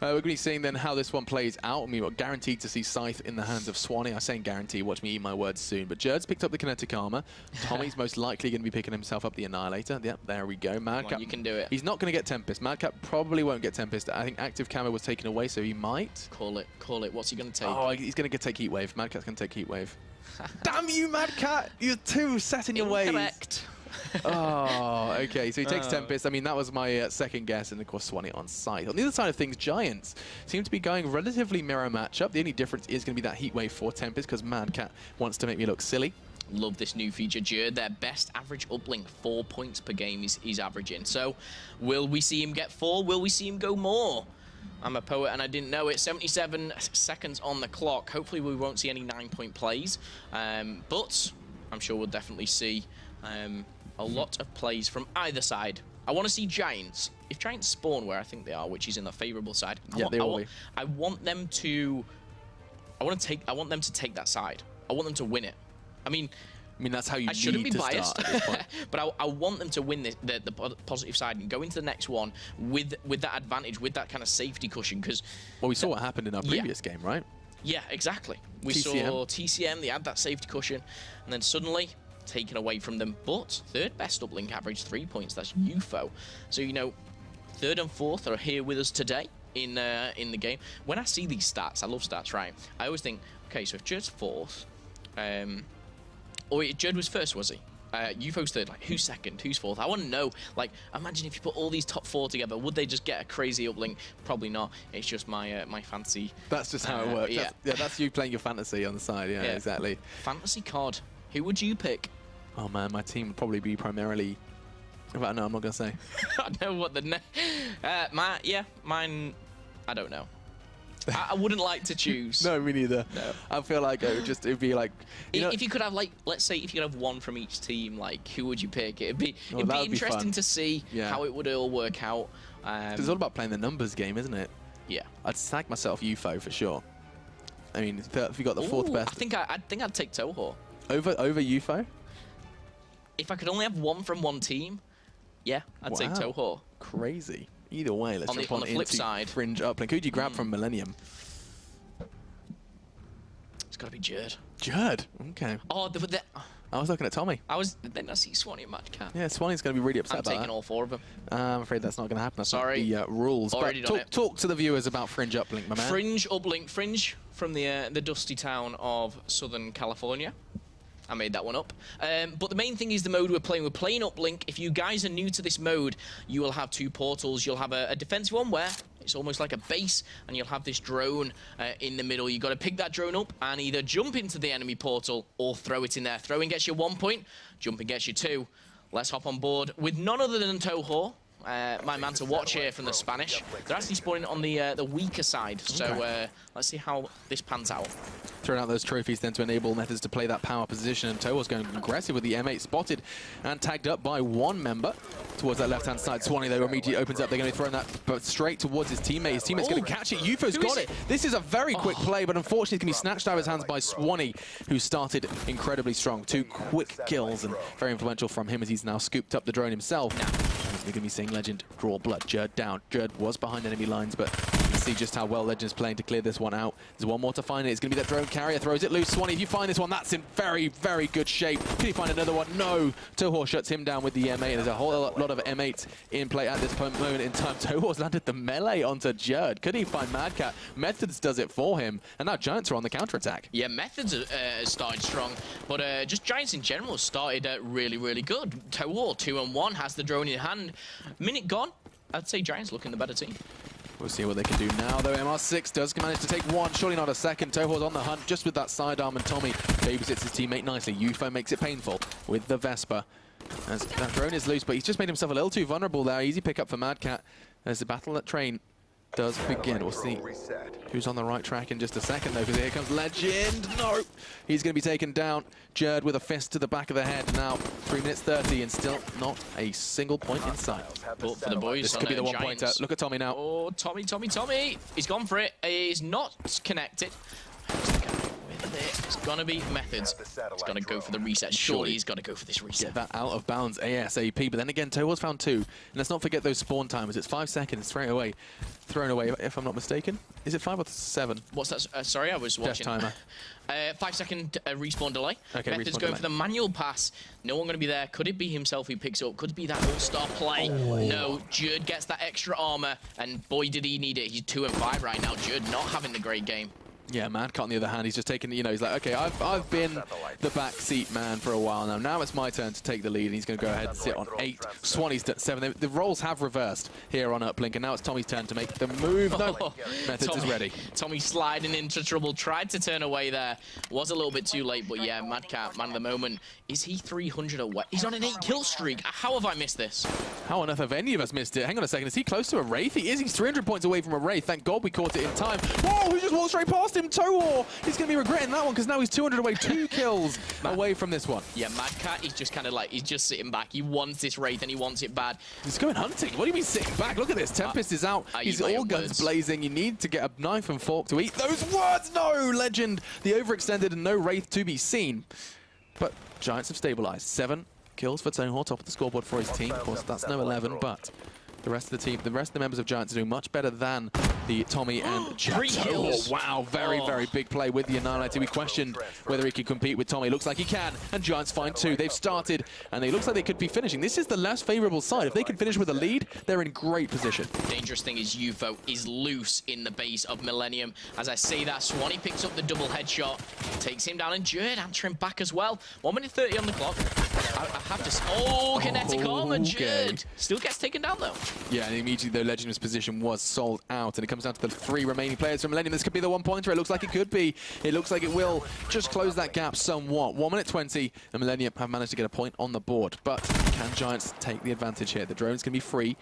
we're going to be seeing then how this one plays out. I mean, we're guaranteed to see Scythe in the hands of Swanee. I'm saying guarantee, watch me eat my words soon. But Jerd's picked up the kinetic armor. Tommy's most likely going to be picking himself up the Annihilator. Yep, there we go. Madcap, you can do it. He's not going to get Tempest. Madcap probably won't get Tempest. I think active camo was taken away, so he might. Call it. What's he going to take? Oh, he's going to take Heatwave. Madcap's going to take Heatwave. Damn you, Madcat! You're too set in your ways. Incorrect. Oh, okay. So he takes Tempest. I mean, that was my second guess, and of course, Swanee on site. On the other side of things, Giants seem to be going relatively mirror matchup. The only difference is going to be that Heatwave for Tempest, because Madcat wants to make me look silly. Love this new feature, Jerd. Their best average uplink, 4 points per game he's averaging. So, will we see him get 4? Will we see him go more? I'm a poet and I didn't know it. 77 seconds on the clock. Hopefully we won't see any 9-point plays. But I'm sure we'll definitely see a lot of plays from either side. I want to see Giants. If Giants spawn where I think they are, which is in the favourable side, I want them to take that side. I want them to win it. I mean, that's how you I shouldn't be biased, start at this point. but I want them to win the positive side and go into the next one with that advantage, with that kind of safety cushion. Because we saw what happened in our previous game, right? Yeah, exactly. We TCM. saw TCM. They had that safety cushion, and then suddenly taken away from them. But third best uplink average 3 points. That's UFO. So you know, third and fourth are here with us today in the game. When I see these stats, I love stats, right? I always think, okay, so if Jerd's fourth. Or Jerd was first, was he? UFO's third. Like, who's second? Who's fourth? I want to know. Like, imagine if you put all these top 4 together, would they just get a crazy uplink? Probably not. It's just my my fancy. That's just how it works. Yeah. That's you playing your fantasy on the side. Yeah, exactly. Fantasy card. Who would you pick? Oh man, my team would probably be primarily. No, I'm not gonna say. I know what the mine. I don't know. I wouldn't like to choose. No, me neither. No. I feel like it'd be like... if you could have, like, let's say if you could have one from each team, like, who would you pick? It'd be interesting to see how it would all work out. It's all about playing the numbers game, isn't it? Yeah. I'd sack myself UFO for sure. I mean, if you got the fourth best. I think I'd take Toho. Over UFO? If I could only have one from one team, yeah, I'd take Toho. Crazy. Either way, let's jump on the flip side. Fringe uplink. Who'd you grab from Millenium? It's got to be Jerd. Jerd? Okay. Oh, I was looking at Tommy. Then I see Swanee and Mad Cat. Yeah, Swanee's going to be really upset about that. I'm taking all 4 of them. I'm afraid that's not going to happen. That's Sorry. not the rules. Already but done it. Talk to the viewers about Fringe uplink, my man. Fringe uplink. Fringe from the dusty town of Southern California. I made that one up. But the main thing is the mode we're playing. We're playing uplink. If you guys are new to this mode, you will have 2 portals. You'll have a defensive one where it's almost like a base, and you'll have this drone in the middle. You've got to pick that drone up and either jump into the enemy portal or throw it in there. Throwing gets you 1 point, jumping gets you 2. Let's hop on board with none other than Toho. My man to watch here from the Spanish. They're actually spawning on the weaker side, so let's see how this pans out. Throwing out those trophies then to enable Methods to play that power position, and Toho's going aggressive with the M8, spotted and tagged up by 1 member towards that left-hand side. Swanee, though, immediately opens up. They're going to be throwing that but straight towards his teammate. His teammate's going to catch it. UFO's got it. This is a very quick play, but unfortunately it's going to be snatched out of his hands by Swanee, who started incredibly strong. 2 quick kills, and very influential from him as he's now scooped up the drone himself. We're going to be seeing Legend draw blood. Jerd down. Jerd was behind enemy lines, but you can see just how well Legend's playing to clear this one out. There's 1 more to find it. It's going to be that drone carrier. Throws it loose. Swanee, if you find this one, that's in very, very good shape. Can he find another one? No. Toho shuts him down with the M8. There's a whole lot of M8s in play at this moment in time. Toho's landed the melee onto Jerd. Could he find Mad Cat? Methods does it for him. And now Giants are on the counter-attack. Yeah, Methods started strong, but just Giants in general started really, really good. Toho, 2-1, has the drone in hand. Minute gone. I'd say Giants looking the better team. We'll see what they can do now, though. MR6 does manage to take 1, surely not a second. Toho's on the hunt just with that sidearm, and Tommy babysits his teammate nicely. UFO makes it painful with the Vespa. As that drone is loose, but he's just made himself a little too vulnerable there. Easy pickup for Mad Cat as the battle at train does begin. We'll see who's on the right track in just a second, though, because here comes Legend. No! He's going to be taken down. Jerd with a fist to the back of the head now. 3 minutes 30 and still not a single point in sight. But for the boys, this could be the 1-pointer. Look at Tommy now. Oh, Tommy. He's gone for it. He's not connected. It's going to be Methods. He's going to go for the reset. Surely he's got to go for this reset. Get that out of bounds ASAP. But then again, Toho's found 2. And let's not forget those spawn timers. It's 5 seconds straight away. Thrown away, if I'm not mistaken. Is it 5 or 7? What's that? Sorry, I was watching. Death timer. 5-second respawn delay. Okay, Methods going for the manual pass. No one going to be there. Could it be himself who picks it up? Could it be that all-star play? No, Jerd gets that extra armor, and boy, did he need it. He's 2-5 right now. Jerd not having the great game. Yeah, Mad Cat on the other hand, he's just taken, you know, he's like, okay, I've been the backseat man for a while now. Now it's my turn to take the lead, and he's going to go ahead and sit on 8. Swanee's at 7. The roles have reversed here on Uplink, and now it's Tommy's turn to make the move. No, Methods is ready. Tommy sliding into trouble, tried to turn away there. Was a little bit too late, but yeah, Mad Cat, man of the moment. Is he 300 away? He's on an 8-kill streak. How have I missed this? How on earth have any of us missed it? Hang on a second, is he close to a Wraith? He is. He's 300 points away from a Wraith. Thank God we caught it in time. Whoa, he just walked straight past him. Toho! He's going to be regretting that one because now he's 200 away. 2 kills away from this one. Yeah, Mad Cat, he's just kind of like, he's just sitting back. He wants this Wraith and he wants it bad. He's going hunting. What do you mean sitting back? Look at this. Tempest is out. He's all guns blazing. You need to get a knife and fork to eat those words. No, Legend. The overextended and no Wraith to be seen. But Giants have stabilized. 7 kills for Toho, top of the scoreboard for his team. Of course, that's no 11, but the rest of the team, the rest of the members of Giants are doing much better than the Tommy and 3 kills. Wow, very big play with the Annihilator. We questioned whether he could compete with Tommy. Looks like he can, and Giants find 2. They've started, and it looks like they could be finishing. This is the less favorable side. If they can finish with a lead, they're in great position. Dangerous thing is UFO is loose in the base of Millenium. As I say that, Swanee picks up the double headshot, takes him down, and Jerd answering back as well. 1 minute 30 on the clock. I have to... Oh, kinetic armor, Jerd. Still gets taken down, though. Yeah, and immediately, though, Legend's position was sold out, and it comes down to the 3 remaining players from Millenium. This could be the 1-pointer. It looks like it could be. It looks like it will just close that gap somewhat. 1 minute 20, and Millenium have managed to get a point on the board. But can Giants take the advantage here? The drone's going to be free.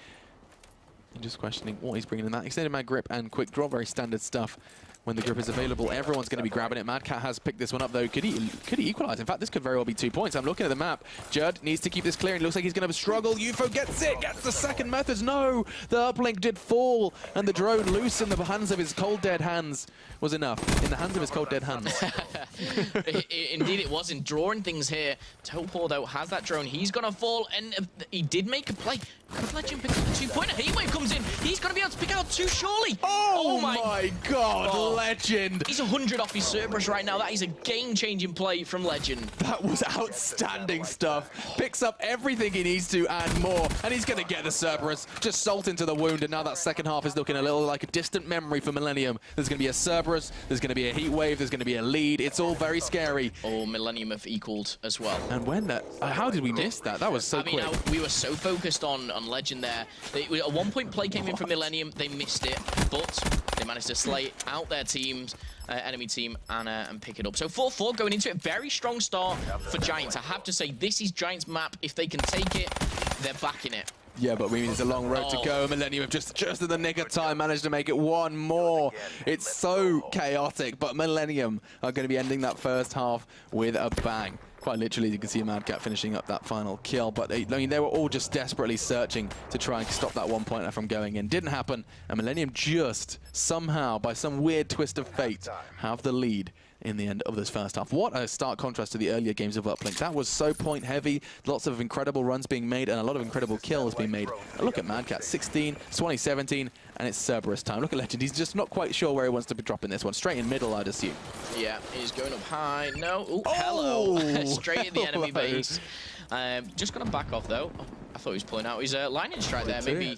I'm just questioning what he's bringing in that. Extended mag grip and quick draw, very standard stuff when the grip is available. Everyone's going to be grabbing it. Mad Cat has picked this one up, though. Could he equalize? In fact, this could very well be 2 points. I'm looking at the map. Judd needs to keep this clear. It looks like he's going to struggle. UFO gets it. Gets the second Methods. No! The uplink did fall, and the drone loose in the hands of his cold, dead hands was enough. In the hands of his cold, dead hands. Indeed, it wasn't. Drawing things here. Toho, though, has that drone. He's going to fall, and he did make a play. Could Legend pick up the 2-pointer? Heatwave comes in. He's going to be able to pick out 2, surely. Oh my God, Oh. Legend. He's 100 off his Cerberus right now. That is a game-changing play from Legend. That was outstanding stuff. Picks up everything he needs to and more. And he's going to get the Cerberus. Just salt into the wound. And now that second half is looking a little like a distant memory for Millenium. There's going to be a Cerberus. There's going to be a Heatwave. There's going to be a lead. It's all very scary. Oh, Millenium have equaled as well. And when that... how did we miss that? That was so quick. We were so focused on Legend there. A 1-point play came in from Millenium. They missed it, but they managed to slay out their teams, enemy team, and pick it up. So 4-4 going into it. Very strong start for Giants. I have to say, this is Giants' map. If they can take it, they're back in it. Yeah, but we mean, there's a long road to go. Millenium have just in the nick of time managed to make it one more. It's so chaotic, but Millenium are going to be ending that first half with a bang. Quite literally, you can see Mad Cat finishing up that final kill, but I mean, they were all just desperately searching to try and stop that 1-pointer from going in. Didn't happen, and Millenium just somehow, by some weird twist of fate, have the lead in the end of this first half. What a stark contrast to the earlier games of Uplink. That was so point heavy, lots of incredible runs being made and a lot of incredible kills being made. And look at Mad Cat, 16, Swanee 17, and it's Cerberus time. Look at Legend, he's just not quite sure where he wants to be dropping this one. Straight in middle, I'd assume. Yeah, he's going up high. No, ooh, hello. Straight in the enemy base. Just going to back off, though. Oh, I thought he was pulling out his lightning strike there, maybe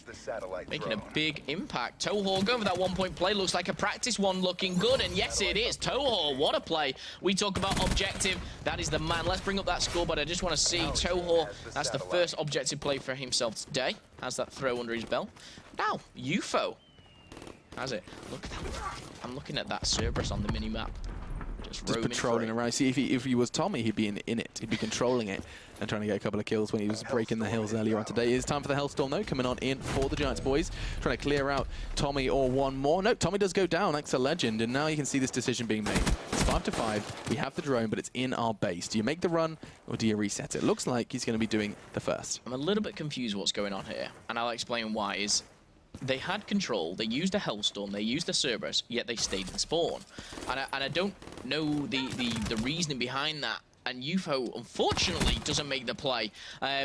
making a big impact. Toho going for that 1-point play. Looks like a practice one, looking good, and yes, it is. Toho, what a play. We talk about objective. That is the man. Let's bring up that scoreboard. I just want to see Toho. That's the first objective play for himself today. Has that throw under his belt. Now, UFO has it. Look at that. I'm looking at that Cerberus on the mini-map. Just patrolling around. See, if he was Tommy, he'd be in it. He'd be controlling it and trying to get a couple of kills when he was breaking the hills earlier on today. It is time for the Hellstorm, though, coming on in for the Giants boys. Trying to clear out Tommy or one more. No, Tommy does go down, next to Legend, and now you can see this decision being made. It's 5-5. We have the drone, but it's in our base. Do you make the run, or do you reset it? Looks like he's going to be doing the first. I'm a little bit confused what's going on here, and I'll explain why. They had control, they used a Hellstorm, they used a Cerberus, yet they stayed in spawn. And I don't know the reasoning behind that. And UFO, unfortunately, doesn't make the play.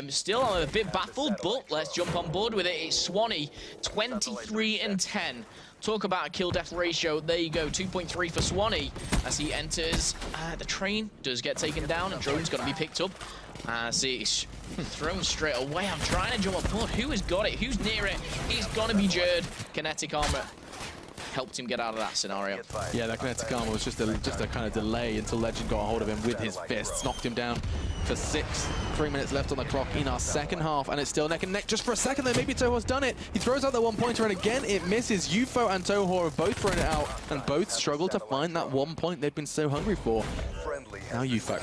Still, I'm a bit baffled, but let's jump on board with it. It's Swanee, 23-10. Talk about a kill-death ratio. There you go, 2.3 for Swanee as he enters. The train does get taken down, and drone's got to be picked up. See, it's thrown straight away. I'm trying to jump on board. Who has got it? Who's near it? It's going to be Jerd. Kinetic armor helped him get out of that scenario. Yeah, that kinetic armor was just a kind of delay until Legend got a hold of him with his fists, knocked him down for 6. 3 minutes left on the clock in our second half, and it's still neck and neck just for a second there. Maybe Toho's done it. He throws out the 1-pointer, and again it misses. UFO and Toho have both thrown it out, and both struggle to find that 1 point they've been so hungry for. Now UFO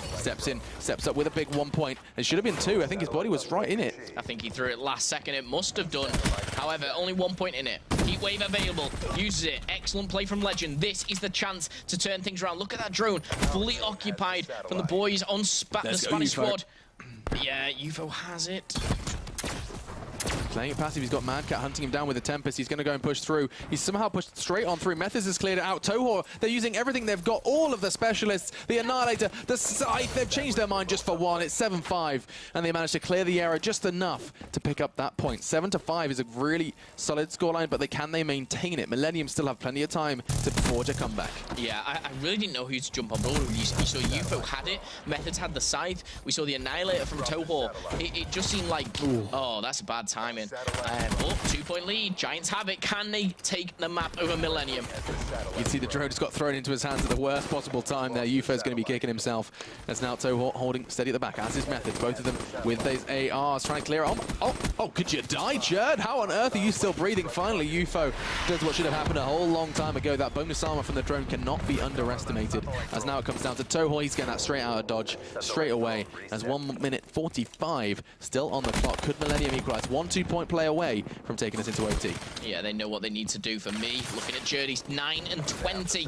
steps up with a big 1 point. It should have been 2. I think his body was right in it. I think he threw it last second. It must have done. However, only 1 point in it. Heatwave available. Uses it. Excellent play from Legend. This is the chance to turn things around. Look at that drone. Fully occupied from the boys on the Spanish squad. Yeah, UFO has it. Playing it passive, he's got Mad Cat hunting him down with a Tempest. He's going to go and push through. He's somehow pushed straight on through. Methods has cleared it out. Toho, they're using everything they've got. All of the specialists, the Annihilator, the Scythe. They've changed their mind just for one. It's 7-5, and they managed to clear the area just enough to pick up that point. 7-5 is a really solid scoreline, but can they maintain it? Millenium still have plenty of time to forge a comeback. Yeah, I really didn't know who to jump on board with. You saw UFO had it. Methods had the Scythe. We saw the Annihilator from Toho. It just seemed like, oh, that's bad timing. But 2-point lead. Giants have it. Can they take the map over Millenium? You can see the drone just got thrown into his hands at the worst possible time there. UFO's going to be kicking himself. That's now Toho holding steady at the back, as his Methods. Both of them with those ARs trying to clear it. Oh, could you die, Jerd? How on earth are you still breathing? Finally, UFO does what should have happened a whole long time ago. That bonus armor from the drone cannot be underestimated. As now it comes down to Toho. He's getting that straight out of dodge, straight away. As 1 minute 45 still on the clock. Could Millenium equalize? 1-2 point play away from taking us into OT. Yeah, they know what they need to do. For me, looking at Journey's 9 and 20,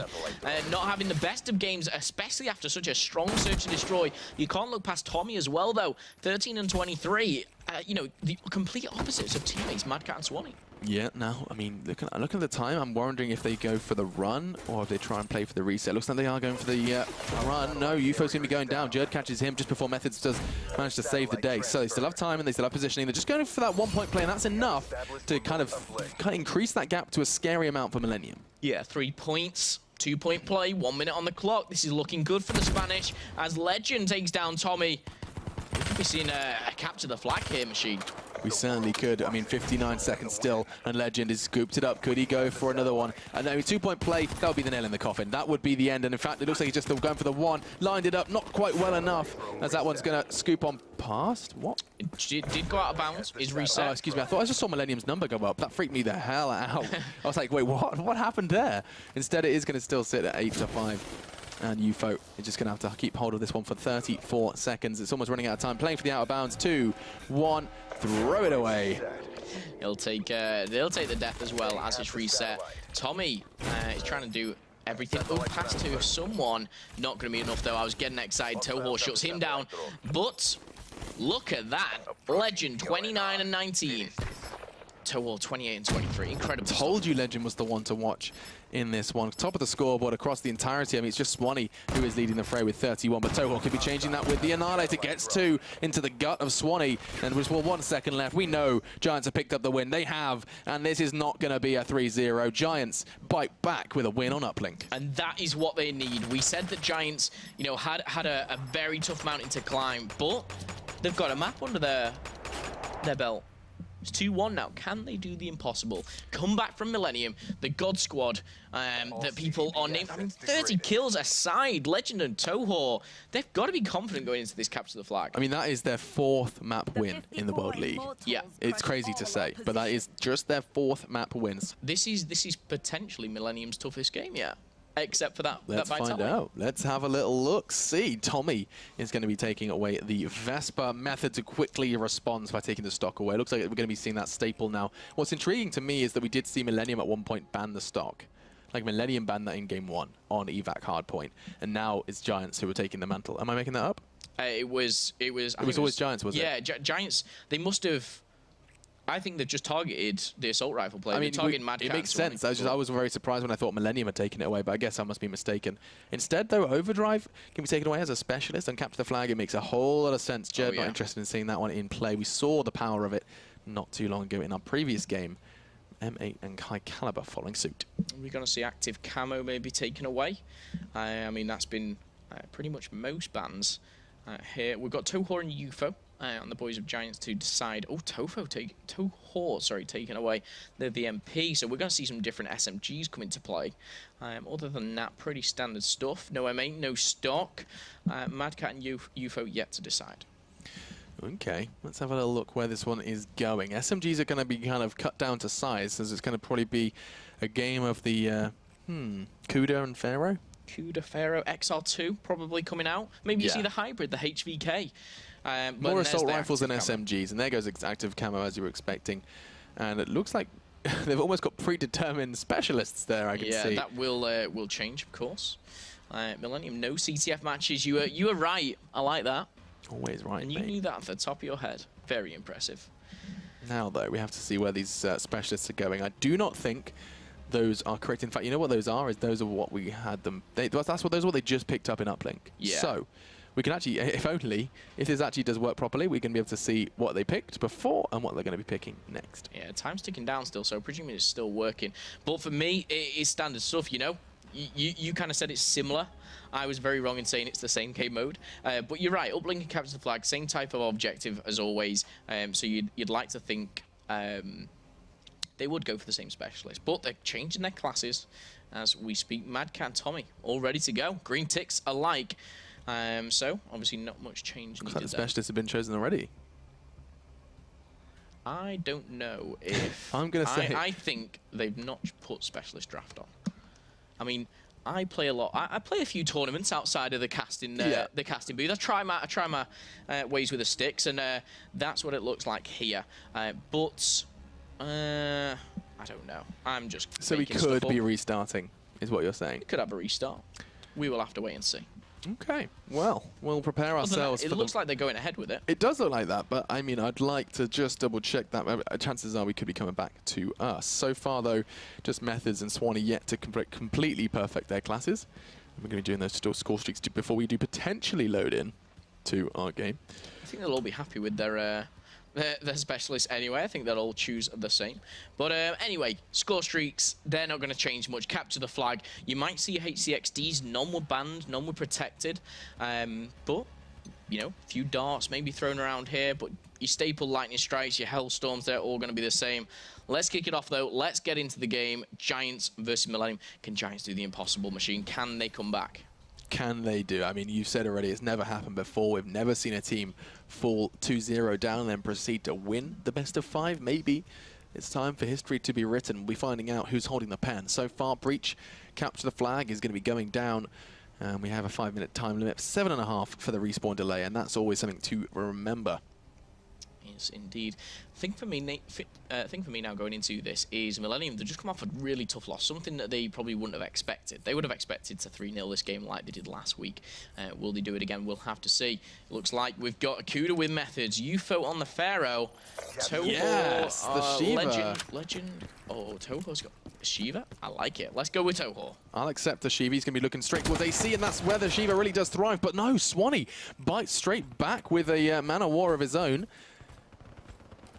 not having the best of games, especially after such a strong search and destroy. You can't look past Tommy as well, though. 13 and 23. You know, the complete opposites of teammates, Mad Cat and Swanee. Yeah, now, I mean, looking at the time, I'm wondering if they go for the run or if they try and play for the reset. Looks like they are going for the run. No, UFO's going to be going down. Jerd catches him just before Methods does manage to save the day. So they still have time and they still have positioning. They're just going for that 1 point play, and that's enough to kind of increase that gap to a scary amount for Millenium. Yeah, 3 points. 2 point play, 1 minute on the clock. This is looking good for the Spanish as Legend takes down Tommy. We could be seeing a capture the flag here, Machine. We certainly could. I mean, 59 seconds still, and Legend has scooped it up. Could he go for another one? And then a 2 point play, that would be the nail in the coffin. That would be the end. And in fact, it looks like he's just still going for the one. Lined it up, not quite well enough, as that one's going to scoop on past. What? It did go out of bounds. Is reset. Oh, excuse me. I thought I just saw Millennium's number go up. That freaked me the hell out. I was like, wait, what? What happened there? Instead, it is going to still sit at 8 to 5. And UFO is just going to have to keep hold of this one for 34 seconds. It's almost running out of time. Playing for the out of bounds. 2, 1, throw it away. They'll take the death as well as it's reset. Tommy is trying to do everything. Oh, pass to someone. Not going to be enough, though. I was getting excited. Toho shuts him down. But look at that. Legend, 29 and 19. Toho, 28 and 23. Incredible. Told you Legend was the one to watch in this one. Top of the scoreboard across the entirety. I mean, it's just Swanee who is leading the fray with 31, but Toho could be changing that with the Annihilator. Gets 2 into the gut of Swanee, and with 1 second left, we know Giants have picked up the win. They have, and this is not going to be a 3-0. Giants bite back with a win on Uplink. And that is what they need. We said that Giants, you know, had a very tough mountain to climb, but they've got a map under their belt. It's 2-1 now. Can they do the impossible? Come back from Millenium, the God Squad that people are named. I mean, 30 kills aside, Legend and Toho, they've got to be confident going into this capture the flag. I mean, that is their 4th map win in the World League. Yeah. It's crazy to say, but that is just their 4th map wins. This is potentially Millennium's toughest game yet. Except for that. Let's find out. Let's have a little look. See, Tommy is going to be taking away the Vesper. Method to quickly responds by taking the stock away. Looks like we're going to be seeing that staple now. What's intriguing to me is that we did see Millenium at one point ban the stock. Like Millenium banned that in game 1 on evac hardpoint, and now it's Giants who are taking the mantle. Am I making that up? It was always Giants, was it? Yeah, Giants. They must have. I think they've just targeted the assault rifle player. I mean, it makes sense. I was very surprised when I thought Millenium had taken it away, but I guess I must be mistaken. Instead, though, Overdrive can be taken away as a specialist and capture the flag. It makes a whole lot of sense. Jerd not interested in seeing that one in play. We saw the power of it not too long ago in our previous game. M8 and High Caliber following suit. We're going to see active camo maybe taken away. I mean, that's been pretty much most bans here. We've got Toho and UFO. On the boys of Giants to decide. Oh, Toho taken away the VMP. So we're going to see some different SMGs come into play. Other than that, pretty standard stuff. No M8, no stock. Mad Cat and UFO yet to decide. Okay, let's have a little look where this one is going. SMGs are going to be kind of cut down to size, as it's going to probably be a game of the Kuda and Pharaoh. Kuda, Pharaoh, XR2 probably coming out. Maybe you see the hybrid, the HVK. More assault rifles than SMGs, and there goes active camo as you were expecting. And it looks like they've almost got predetermined specialists there, I can see. Yeah, that will change, of course. Millenium, no CTF matches. You were right. I like that. Always right, and you knew that off the top of your head. Very impressive. Now, though, we have to see where these specialists are going. I do not think those are correct. In fact, you know what those are? Is those are what we had them. Those are what they just picked up in Uplink. Yeah. So we can actually, if this actually does work properly, we can be able to see what they picked before and what they're going to be picking next. Yeah, time's ticking down still, so presumably it's still working. But for me, it is standard stuff, you know? You kind of said it's similar. I was very wrong in saying it's the same game mode. But you're right, Uplink and capture the flag, same type of objective as always. So you'd like to think they would go for the same specialist. But they're changing their classes as we speak. Mad Cat and Tommy all ready to go. Green ticks alike. So, obviously not much change needed. Looks like the specialists have been chosen already. I don't know if... I'm going to say... I think they've not put specialist draft on. I mean, I play a lot. I play a few tournaments outside of the casting the casting booth. I try my ways with the sticks, and that's what it looks like here. But I don't know. I'm just so we could be restarting, is what you're saying. We could have a restart. We will have to wait and see. Okay, well, we'll prepare ourselves. It looks like they're going ahead with it. It does look like that, but I mean, I'd like to just double check that. Chances are we could be coming back to us. So far, though, just Methods and Swanee yet to completely perfect their classes. And we're going to be doing those score streaks before we do potentially load in to our game. I think they'll all be happy with their specialists anyway. I think they'll all choose the same. But anyway, score streaks, they're not going to change much. Capture the flag. You might see HCXDs. None were banned, none were protected. But, you know, a few darts maybe thrown around here. But your staple lightning strikes, your hellstorms, they're all going to be the same. Let's kick it off, though. Let's get into the game. Giants versus Millenium. Can Giants do the impossible machine? Can they come back? Can they do? I mean, you've said already, it's never happened before. We've never seen a team fall 2-0 down and then proceed to win the best of 5. Maybe it's time for history to be written. We'll be finding out who's holding the pen. So far, Breach, capture the flag, is going to be going down. We have a 5-minute time limit, 7.5 for the respawn delay, and that's always something to remember. Yes, indeed. Thing for me now going into this is Millenium. They've just come off a really tough loss, something that they probably wouldn't have expected. They would have expected to 3-0 this game like they did last week. Will they do it again? We'll have to see. It looks like we've got a Kuda with Methods, UFO on the Pharaoh, Toho, yes, the Shiva. Legend. Oh, Toho's got Shiva. I like it. Let's go with Toho. I'll accept the Shiva. He's going to be looking straight towards AC, and that's where the Shiva really does thrive. But no, Swanee bites straight back with a Man of War of his own.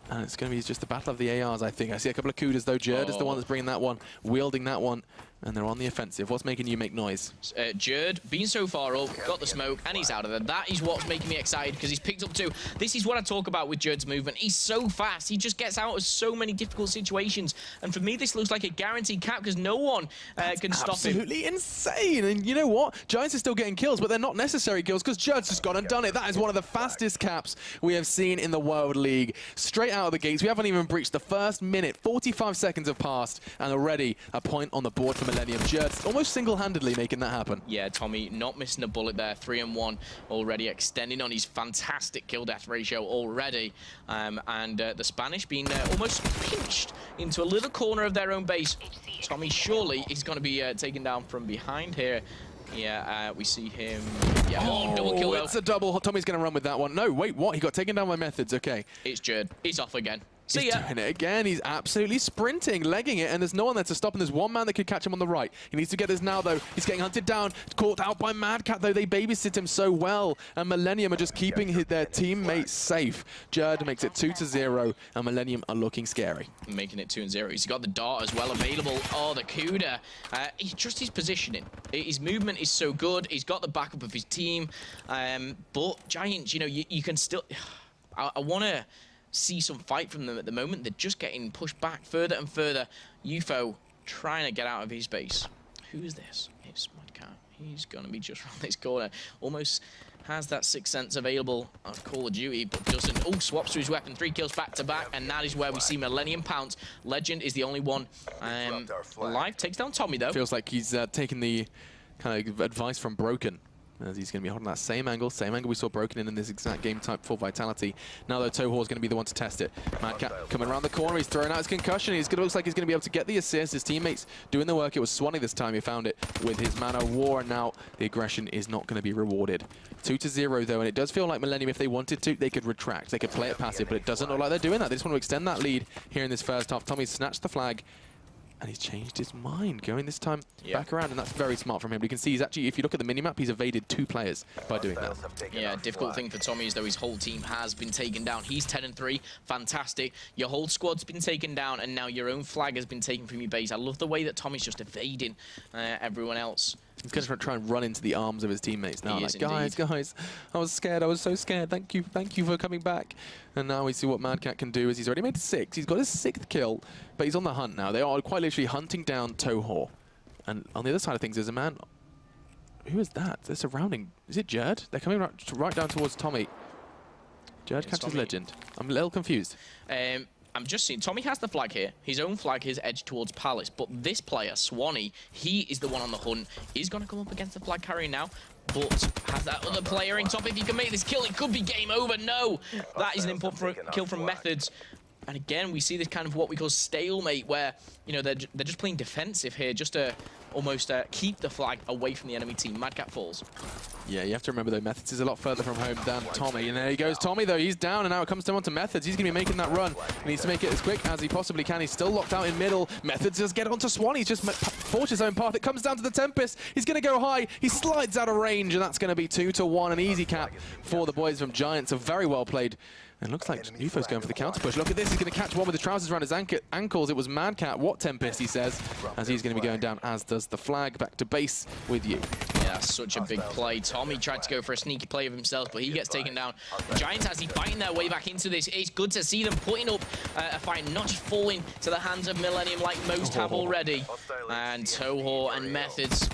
And it's going to be just the battle of the ARs, I think. I see a couple of Kudas, though. Jerd is the one that's bringing that one, wielding that one. And they're on the offensive. What's making you make noise? Jerd, being so far up, got the smoke, and he's out of there. That is what's making me excited, because he's picked up 2. This is what I talk about with Jerd's movement. He's so fast. He just gets out of so many difficult situations. And for me, this looks like a guaranteed cap, because no one can stop him. Absolutely insane. And you know what? Giants are still getting kills, but they're not necessary kills, because Jerd's just gone and done it. That is one of the fastest caps we have seen in the World League. Straight out of the gates. We haven't even breached the first minute. 45 seconds have passed, and already a point on the board for Millenium. Jerd's almost single-handedly making that happen. Yeah, Tommy not missing a bullet there. 3-1 already, extending on his fantastic kill-death ratio already. And the Spanish being almost pinched into a little corner of their own base. Tommy surely is going to be taken down from behind here. Yeah, we see him. Yeah, double kill. It's a double. Tommy's going to run with that one. No, wait, what? He got taken down by Methods. Okay. It's Jerd. He's off again. He's doing it again. He's absolutely sprinting, legging it, and there's no one there to stop him. There's one man that could catch him on the right. He needs to get this now, though. He's getting hunted down. Caught out by Madcat, though. They babysit him so well, and Millenium are just keeping their teammates safe. Jerd makes it 2-0, and Millenium are looking scary. Making it 2-0. He's got the dart as well available. Oh, the Kuda. Just his positioning. His movement is so good. He's got the backup of his team. But Giants, you know, you can still... I want to see some fight from them at the moment. They're just getting pushed back further and further. UFO trying to get out of his base. Who is this? It's Madcat. He's going to be just around this corner. Almost has that 6th sense available on Call of Duty, but doesn't. Oh, swaps to his weapon. 3 kills back to back, and that is where we see Millenium pounce. Legend is the only one alive. Takes down Tommy, though. Feels like he's taking the kind of advice from Broken, as he's going to be holding that same angle we saw Broken in this exact game type for Vitality. Now, though, Toho is going to be the one to test it. Madcat coming around the corner. He's throwing out his concussion. Looks like he's going to be able to get the assist. His teammates doing the work. It was Swanee this time. He found it with his Man of War, and now the aggression is not going to be rewarded. 2-0, though, and it does feel like Millenium, if they wanted to, they could retract. They could play it passive, but it doesn't look like they're doing that. They just want to extend that lead here in this first half. Tommy snatched the flag, and he's changed his mind, going this time back around, and that's very smart from him. You can see he's actually, if you look at the minimap, he's evaded 2 players by doing that. Yeah, difficult thing for Tommy is though his whole team has been taken down. He's 10-3, fantastic. Your whole squad's been taken down, and now your own flag has been taken from your base. I love the way that Tommy's just evading everyone else. He's going to try and run into the arms of his teammates now. Like, guys, I was scared. I was so scared. Thank you for coming back. And now we see what Madcat can do, as he's already made 6. He's got his 6th kill, but he's on the hunt now. They are quite literally hunting down Toho. And on the other side of things, there's a man. Who is that? They're surrounding. Is it Jerd? They're coming right down towards Tommy. Jerd catches Legend. I'm a little confused. I'm just seeing, Tommy has the flag here. His own flag is edged towards Palace, but this player, Swanee, he is the one on the hunt. He's going to come up against the flag carrier now, but has that other player in top. If he can make this kill, it could be game over. No, that is an important kill from Methods. And again, we see this kind of what we call stalemate, where, you know, they're just playing defensive here, just to almost keep the flag away from the enemy team. Madcat falls. Yeah, you have to remember, though, Methods is a lot further from home than Tommy. And there he goes, Tommy, though. He's down, and now it comes down to Methods. He's going to be making that run. He needs to make it as quick as he possibly can. He's still locked out in middle. Methods just get onto Swan. He's just forged his own path. It comes down to the Tempest. He's going to go high. He slides out of range, and that's going to be 2-1. An easy cap for the boys from Giants. A very well played. And looks like UFO's going for the counter push. Look at this, he's going to catch one with the trousers around his ankles. It was Madcat, what Tempest, he says, as he's going to be going down, as does the flag. Back to base with you. Yeah, such a big play. Tommy tried to go for a sneaky play of himself, but he gets taken down. The Giants actually fighting their way back into this. It's good to see them putting up a fight, not just falling to the hands of Millenium like most have already. And Toho and Methods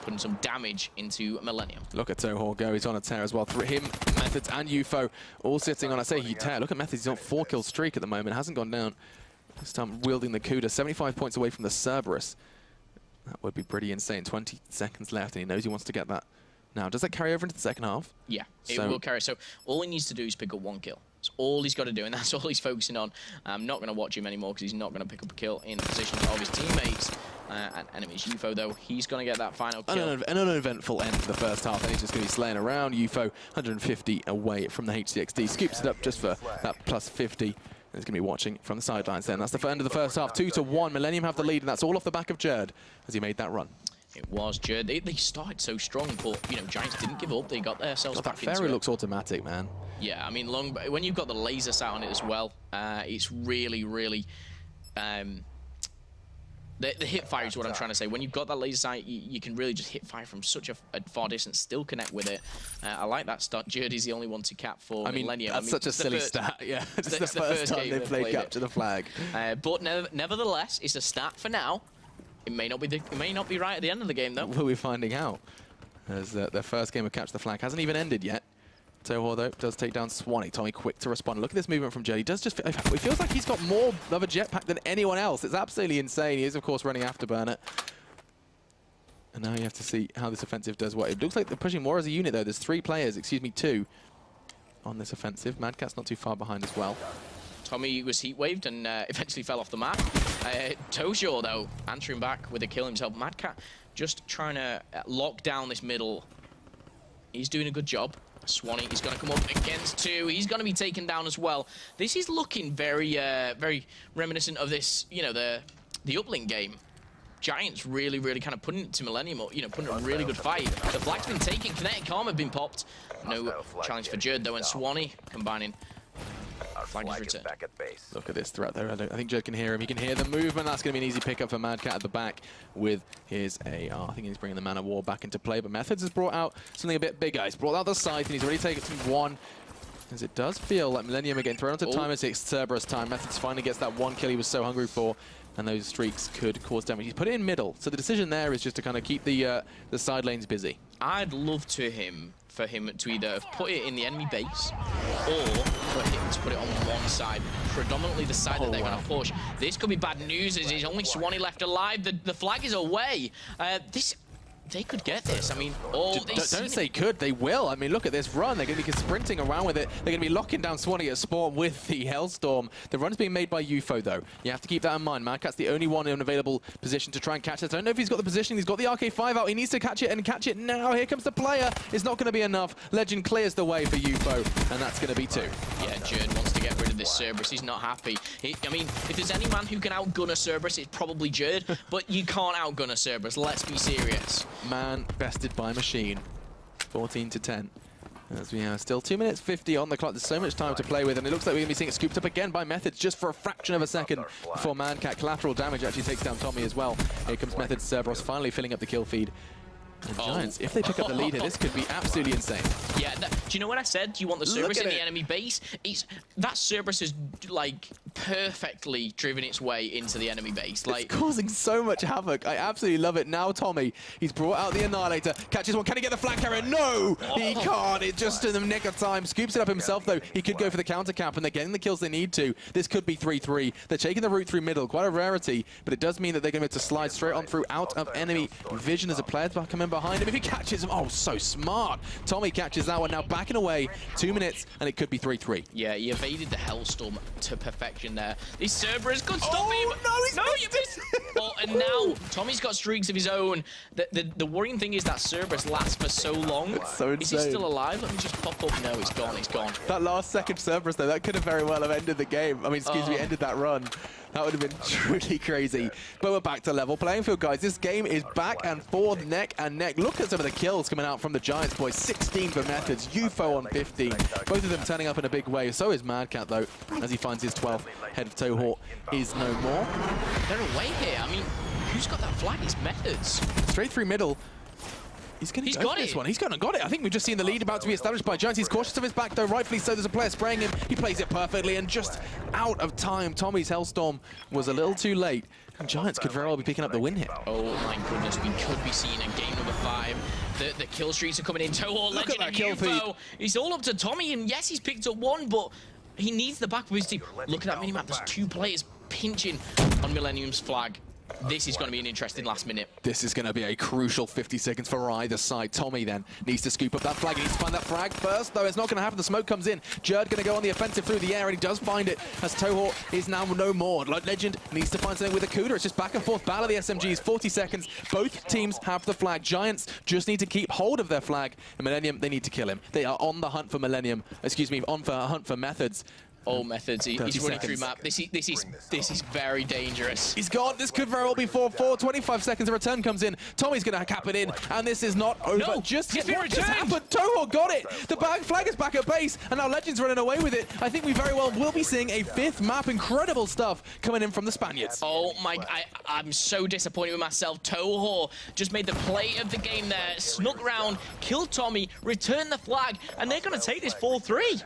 putting some damage into Millenium. Look at Toho go, he's on a tear as well. For him, Methods and UFO all sitting on, I say he tear. Look at Methods, he's on 4-kill streak at the moment, hasn't gone down. This time wielding the Kuda, 75 points away from the Cerberus. That would be pretty insane. 20 seconds left, and he knows he wants to get that. Now, does that carry over into the second half? Yeah, it will carry. So all he needs to do is pick up 1 kill. That's all he's got to do, and that's all he's focusing on. I'm not going to watch him anymore because he's not going to pick up a kill in the positions of his teammates and enemies. UFO, though, he's going to get that final kill. An uneventful end to the first half, and he's just going to be slaying around. UFO, 150 away from the HCXD. Scoops it up just for that plus 50. He's going to be watching from the sidelines then. That's the end of the first half, 2-1. Millenium have the lead, and that's all off the back of Jerd as he made that run. It was Jerd. They started so strong, but, you know, Giants didn't give up. They got themselves back into it. That fairy looks automatic, man. Yeah, I mean, when you've got the laser sat on it as well, it's really, really... The hip fire is what I'm trying to say. When you've got that laser sight, you can really just hit fire from such a far distance, still connect with it. I like that start. Jerd is the only one to cap for Millenium. That's such a silly stat. Yeah, it's the first time they've played capture the flag. But nevertheless, it's a stat for now. It may not be right at the end of the game, though. We'll be finding out, as their first game of Capture the Flag hasn't even ended yet. Toho, though, does take down Swanee. Tommy quick to respond. Look at this movement from Jerd. He does it feels like he's got more of a jetpack than anyone else. It's absolutely insane. He is, of course, running Afterburner. And now you have to see how this offensive does what. It looks like they're pushing more as a unit, though. There's 3 players, excuse me, 2 on this offensive. Madcat's not too far behind as well. Tommy was heat-waved and eventually fell off the map. Toshaw, though, answering back with a kill himself. Madcat just trying to lock down this middle. He's doing a good job. Swanee is going to come up against 2. He's going to be taken down as well. This is looking very, very reminiscent of this, you know, the uplink game. Giants really, really kind of putting it to Millenium, you know, putting a really good fight. The flag's been taken. Kinetic Arm have been popped. No challenge for Jerd, though, and Swanee combining. Flag is returned. Look at this threat there. I think Jerd can hear him. He can hear the movement. That's going to be an easy pickup for Madcat at the back with his AR. I think he's bringing the Man of War back into play, but Methods has brought out something a bit bigger. He's brought out the scythe, and he's already taken 1. As it does feel like Millenium are getting thrown onto timer 6, Cerberus time. Methods finally gets that 1 kill he was so hungry for, and those streaks could cause damage. He's put it in middle, so the decision there is just to kind of keep the side lanes busy. I'd love for him to either have put it in the enemy base or for him to put it on one side, predominantly the side that they're going to push. This could be bad news as there's only Swanee left alive. The flag is away. They could get this. I mean, don't say could, they will. I mean, look at this run. They're going to be sprinting around with it. They're going to be locking down Swanee at spawn with the Hellstorm. The run's being made by UFO, though. You have to keep that in mind. Madcat's the only one in an available position to try and catch it. I don't know if he's got the position. He's got the RK5 out. He needs to catch it and catch it now. Here comes the player. It's not going to be enough. Legend clears the way for UFO, and that's going to be 2. Yeah, Jerd wants to get rid of this Cerberus. He's not happy. I mean, if there's any man who can outgun a Cerberus, it's probably Jerd, but you can't outgun a Cerberus. Let's be serious. Man bested by machine. 14-10. As we have still 2 minutes 50 on the clock. There's so much time to play with, and it looks like we're going to be seeing it scooped up again by Methods just for a fraction of a second before Madcat. Collateral damage actually takes down Tommy as well. Here comes Methods. Cerberus finally filling up the kill feed. And Giants, if they pick up the lead here, this could be absolutely insane. Yeah, do you know what I said? Do you want the Cerberus in the enemy base? That Cerberus has, like, perfectly driven its way into the enemy base. Like, it's causing so much havoc. I absolutely love it. Now Tommy, he's brought out the Annihilator. Catches one. Can he get the flank carrier? No! He can't. It's just in the nick of time. Scoops it up himself, though. He could go for the counter cap, and they're getting the kills they need to. This could be 3-3. They're taking the route through middle. Quite a rarity, but it does mean that they're going to be able to slide straight on through out of enemy vision as a player come in behind him. If he catches him, oh, so smart. Tommy catches that one. Now backing away, 2 minutes, and it could be 3-3. Yeah, he evaded the Hellstorm to perfection there. This Cerberus could stop him. No, you missed. Oh, and now Tommy's got streaks of his own. The worrying thing is that Cerberus lasts for so long. It's so insane. Is he still alive? Let me just pop up. No, it's gone. It's gone. That last second Cerberus, though, that could have very well have ended the game. I mean, excuse me, ended that run. That would have been truly crazy. But we're back to level playing field, guys. This game is back and forth, neck and neck. Look at some of the kills coming out from the Giants, boys. 16 for Methods, UFO on 15. Both of them turning up in a big way. So is Madcat, though, as he finds his 12th. Head of Toho is no more. They're away here. I mean, who's got that flag? It's Methods. Straight through middle. He's going to go for this one. He's going to got it. I think we've just seen the lead about to be established by Giants. He's cautious of his back, though, rightfully so. There's a player spraying him. He plays it perfectly and just out of time. Tommy's Hellstorm was a little too late. And Giants could very well be picking up the win here. Oh, my goodness. We could be seeing a game number 5. The kill streaks are coming in. Toho, Legend, and UFO. It's all up to Tommy, and yes, he's picked up one, but he needs the back of his team. Look at that minimap. There's 2 players pinching on Millennium's flag. This is going to be an interesting last minute. This is going to be a crucial 50 seconds for either side. Tommy then needs to scoop up that flag. He needs to find that frag first, though. It's not going to happen. The smoke comes in. Jerd going to go on the offensive through the air, and he does find it as Toho is now no more. Legend needs to find something with a Kuda. It's just back and forth battle of the SMGs. 40 seconds. Both teams have the flag. Giants just need to keep hold of their flag. And Millennium, they need to kill him. They are on the hunt for Millennium. Excuse me, on for a hunt for Methods. Oh, Methods. He's running through map. This is very dangerous. He's gone. This could very well be 4-4. 25 seconds. A return comes in. Tommy's going to cap it in, and this is not over. No, just he's been what just returned. happened? Toho got it. The flag is back at base, and now Legend's running away with it. I think we very well will be seeing a 5th map. Incredible stuff coming in from the Spaniards. Oh my! I'm so disappointed with myself. Toho just made the play of the game there. Snuck around, killed Tommy, returned the flag, and they're going to take this 4-3.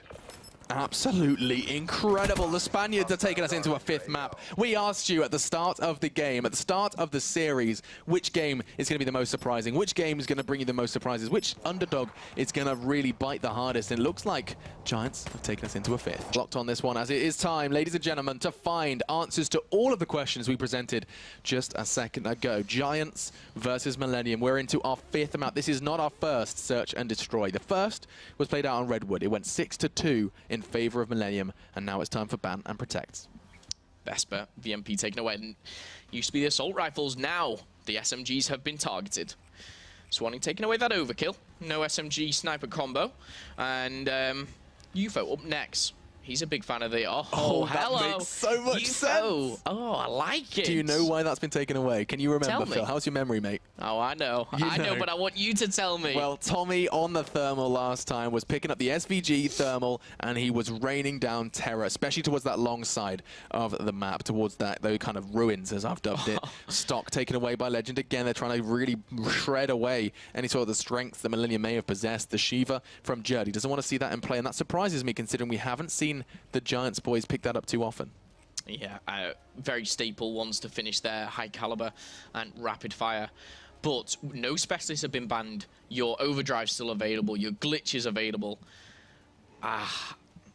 Absolutely incredible. The Spaniards are taking us into a 5th map. We asked you at the start of the game, at the start of the series, which game is going to be the most surprising, which game is going to bring you the most surprises, which underdog is going to really bite the hardest. And it looks like Giants have taken us into a 5th. Locked on this one, as it is time, ladies and gentlemen, to find answers to all of the questions we presented just a second ago. Giants versus Millennium. We're into our 5th map. This is not our first Search and Destroy. The first was played out on Redwood. It went 6-2 in favor of Millennium, and now it's time for Ban and Protect. Vesper, VMP taken away. And used to be the assault rifles, now the SMGs have been targeted. Swanning taking away that overkill. No SMG sniper combo. And UFO up next. He's a big fan of the... Oh, hello. That makes so much sense. Oh, I like it. Do you know why that's been taken away? Can you remember, Phil? How's your memory, mate? Oh, I know. I know, but I want you to tell me. Well, Tommy on the thermal last time was picking up the SVG thermal, and he was raining down terror, especially towards that long side of the map, towards those kind of ruins, as I've dubbed it. Stock taken away by Legend again. They're trying to really shred away any sort of the strength that Millennium may have possessed. The Shiva from Jerd. He doesn't want to see that in play, and that surprises me, considering we haven't seen the Giants boys pick that up too often. Yeah, very staple ones to finish there, high caliber and rapid fire. But no specialists have been banned. Your overdrive's still available. Your glitch is available.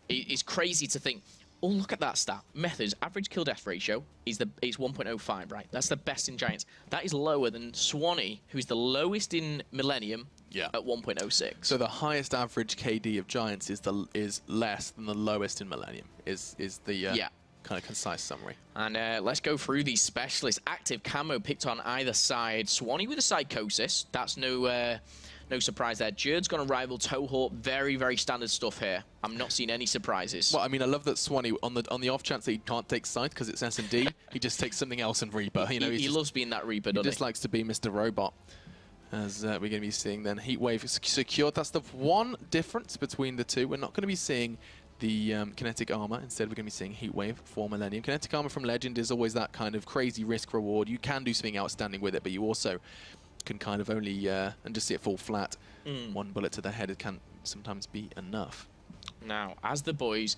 It's crazy to think. Oh, look at that stat. Methods average kill death ratio is 1.05, right? That's the best in Giants. That is lower than Swanee, who's the lowest in Millennium. Yeah. At 1.06. So the highest average KD of Giants is less than the lowest in Millennium. Is the kind of concise summary. And let's go through these specialists. Active camo picked on either side. Swanee with a psychosis. That's no surprise there. Jerd's going to rival Toho. Very, very standard stuff here. I'm not seeing any surprises. Well, I mean, I love that Swanee, on the off chance that he can't take Scythe because it's S&D, he just takes something else in Reaper. You know, he loves being that Reaper, doesn't he? He just likes to be Mr. Robot. As we're going to be seeing then Heatwave secured. That's the one difference between the two. We're not going to be seeing the kinetic armor. Instead, we're going to be seeing Heatwave for Millennium. Kinetic armor from Legend is always that kind of crazy risk reward. You can do something outstanding with it, but you also can kind of only and just see it fall flat. One bullet to the head, it can sometimes be enough. Now, as the boys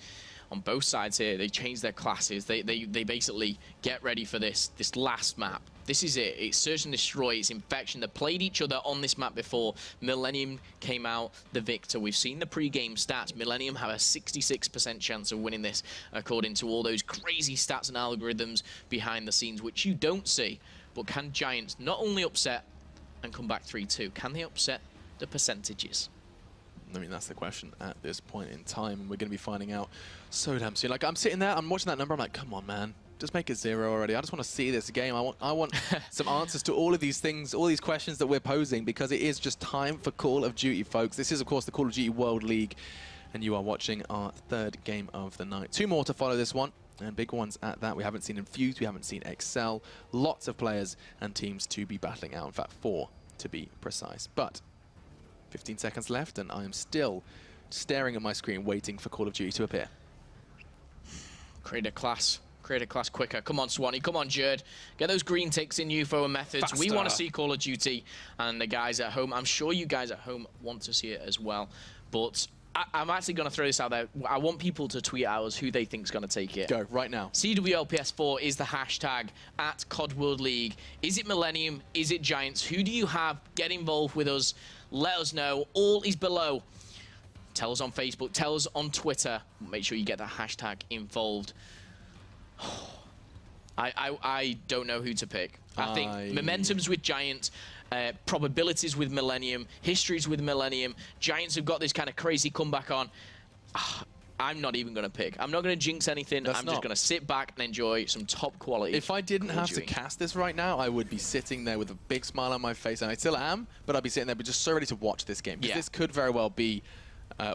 on both sides here, they change their classes. They basically get ready for this last map. This is it. It's Search and Destroy. It's Infection. They played each other on this map before. Millenium came out the victor. We've seen the pre-game stats. Millenium have a 66% chance of winning this, according to all those crazy stats and algorithms behind the scenes, which you don't see. But can Giants not only upset and come back 3-2, can they upset the percentages? I mean, that's the question at this point in time. We're going to be finding out so damn soon. Like, I'm sitting there, I'm watching that number, I'm like, come on, man. Just make it 0 already. I just want to see this game. I want some answers to all of these things, all these questions that we're posing, because it is just time for Call of Duty, folks. This is, of course, the Call of Duty World League, and you are watching our 3rd game of the night. 2 more to follow this one, and big ones at that. We haven't seen Infused, we haven't seen Excel. Lots of players and teams to be battling out. In fact, 4 to be precise. But 15 seconds left, and I am still staring at my screen, waiting for Call of Duty to appear. Create a class. Create a class quicker. Come on, Swanee. Come on, Jerd. Get those green ticks in UFO and methods. Faster. We want to see Call of Duty, and the guys at home, I'm sure you guys at home want to see it as well. But I'm actually going to throw this out there. I want people to tweet at us who they think is going to take it. Go, right now. CWL PS4 is the hashtag at COD World League. Is it Millenium? Is it Giants? Who do you have? Get involved with us. Let us know. All is below. Tell us on Facebook. Tell us on Twitter. Make sure you get that hashtag involved. I don't know who to pick. I think momentum's with Giants, probabilities with Millenium, histories with Millenium. Giants have got this kind of crazy comeback on. I'm not even going to pick. I'm not going to jinx anything. I'm just going to sit back and enjoy some top quality. If I didn't have to cast this right now, I would be sitting there with a big smile on my face, and I still am, but I'd be sitting there but just so ready to watch this game. Because this could very well be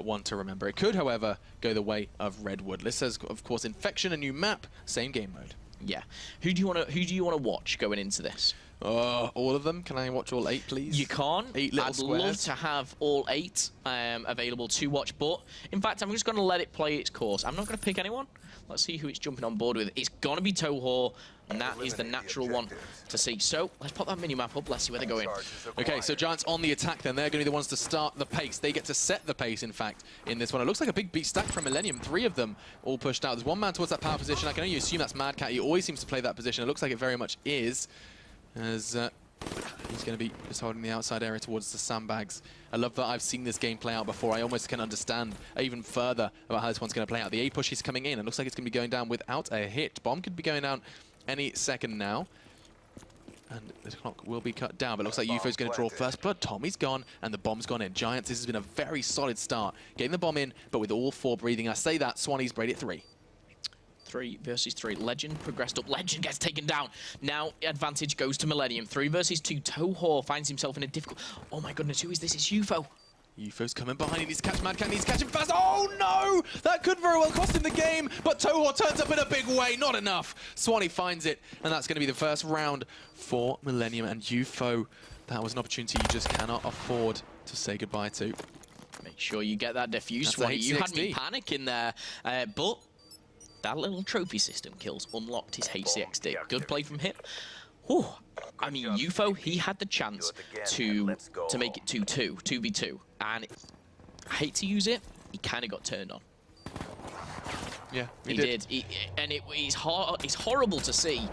one to remember. It could, however, go the way of Redwood. This says, of course, Infection, a new map, same game mode. Yeah. Who do you want to watch going into this? All of them? Can I watch all 8, please? You can. 8 little squares. I'd love to have all 8 available to watch, but in fact, I'm just going to let it play its course. I'm not going to pick anyone. Let's see who it's jumping on board with. It's going to be Toho, and that is the natural one to see. So let's pop that mini-map up. Let's see where they're going. Okay, so Giants on the attack then. They're going to be the ones to start the pace. They get to set the pace, in fact, in this one. It looks like a big beat stack from Millenium. 3 of them all pushed out. There's one man towards that power position. I can only assume that's Mad Cat. He always seems to play that position. It looks like it very much is, as he's going to be just holding the outside area towards the sandbags. I love that I've seen this game play out before. I almost can understand even further about how this one's going to play out. The A push is coming in. It looks like it's going to be going down without a hit. Bomb could be going down any second now. And the clock will be cut down, but it looks like UFO's going to draw first blood. Tommy's gone, and the bomb's gone in. Giants, this has been a very solid start. Getting the bomb in, but with all 4 breathing. I say that, Swanee's braid at 3. 3 versus 3. Legend progressed up. Legend gets taken down. Now advantage goes to Millenium. 3 versus 2. Toho finds himself in a difficult... Oh my goodness, who is this? It's UFO. UFO's coming behind. He needs to catch Mad Cat. He needs to catch him fast. Oh no! That could very well cost him the game, but Toho turns up in a big way. Not enough. Swanee finds it, and that's going to be the first round for Millenium and UFO. That was an opportunity you just cannot afford to say goodbye to. Make sure you get that defuse, Swanee. You had me panicking there, but that little trophy system kills unlocked his HCXD. Good play from him. Whew. I mean, UFO, he had the chance to make it 2-2, 2v2, and I hate to use it, he kind of got turned on. Yeah, he did. It's horrible to see.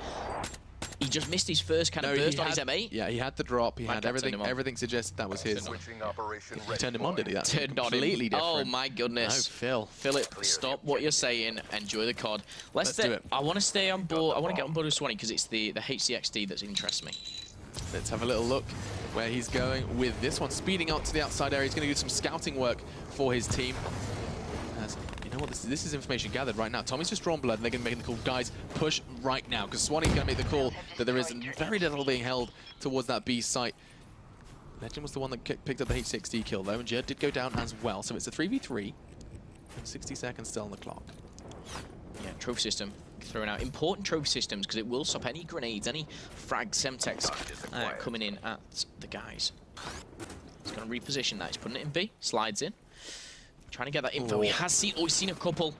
He just missed his first kind of burst on his M8. Yeah, he had the drop. He had everything. Everything suggested that was his. He turned him on, did he? That's turned on completely different. Oh my goodness. No, Phil. Philip, stop what you're saying. Enjoy the COD. Let's do it. I want to stay on board. I want to get on board with Swanee because it's the HCXD that interests me. Let's have a little look where he's going with this one. Speeding out to the outside area. He's going to do some scouting work for his team. You know what, this is information gathered right now. Tommy's just drawn blood, and they're going to make the call. Guys, push right now, because Swanee's going to make the call that there is very little being held towards that B site. Legend was the one that picked up the H60 kill, though, and Jerd did go down as well. So it's a 3v3, and 60 seconds still on the clock. Yeah, trophy system throwing out important trophy systems, because it will stop any grenades, any frag semtex coming in at the guys. He's going to reposition that. He's putting it in B, slides in. Trying to get that info. He has seen, he's seen a couple.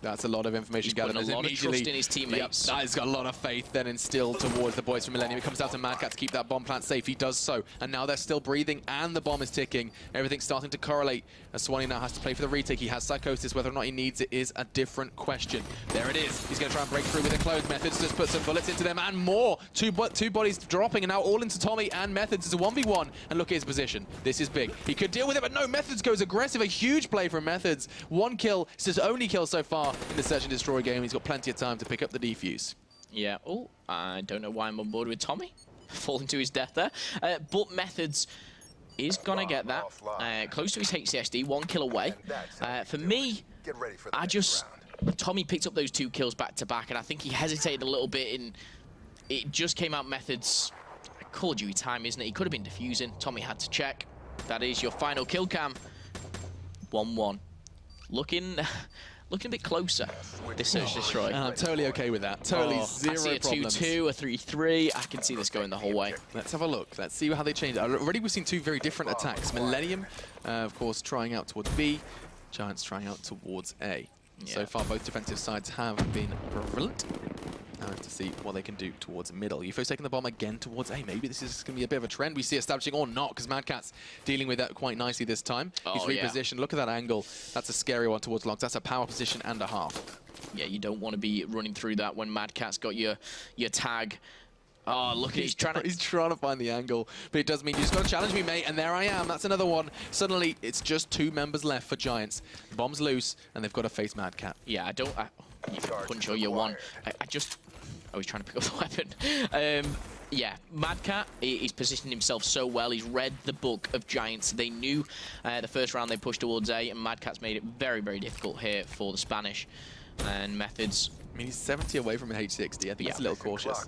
That's a lot of information gathered. Putting a lot of trust in his teammates. Yep, he's got a lot of faith then instilled towards the boys from Millenium. It comes down to Mad Cat to keep that bomb plant safe. He does so. And now they're still breathing and the bomb is ticking. Everything's starting to correlate. As Swanee now has to play for the retake. He has Psychosis. Whether or not he needs it is a different question. There it is. He's going to try and break through with the closed Methods. Just put some bullets into them and more. Two bodies dropping and now all into Tommy and Methods. It's a 1v1. And look at his position. This is big. He could deal with it, but no, Methods goes aggressive. A huge play from Methods. One kill. It's his only kill so far in the Search and Destroy game. He's got plenty of time to pick up the defuse. Yeah. Oh, I don't know why I'm on board with Tommy. Falling to his death there. But Methods is going to get that. Close to his HCSD, 1 kill away. For me, Tommy picked up those 2 kills back to back, and I think he hesitated a little bit in... It just came out Methods. Call of Duty time, isn't it? He could have been defusing. Tommy had to check. That is your final kill cam. 1-1. Looking a bit closer, this Search Destroy. I'm totally okay with that. Totally zero problems. I see a 2-2, a 3-3. I can see this going the whole way. Let's have a look. Let's see how they change it. Already we've seen 2 very different attacks. Millenium, of course, trying out towards B. Giants trying out towards A. Yeah. So far, both defensive sides have been prevalent. Now we have to see what they can do towards middle. UFO's taking the bomb again towards A. Maybe this is going to be a bit of a trend we see establishing or not, because Mad Cat's dealing with that quite nicely this time. He's repositioned. Yeah. Look at that angle. That's a scary one towards Logs. That's a power position and a half. Yeah, you don't want to be running through that when Mad Cat's got your tag. Oh, look, he's trying to find the angle, but it does mean you just got to challenge me, mate, and there I am. That's another one. Suddenly, it's just 2 members left for Giants. The bomb's loose, and they've got to face Mad Cat. Yeah, you can punch or you one. Oh, he's trying to pick up the weapon. Yeah, Mad Cat, he's positioned himself so well. He's read the book of Giants. They knew the first round they pushed towards A, and Mad Cat's made it very, very difficult here for the Spanish. And Methods. I mean, he's 70 away from an H60. I think he's a little cautious.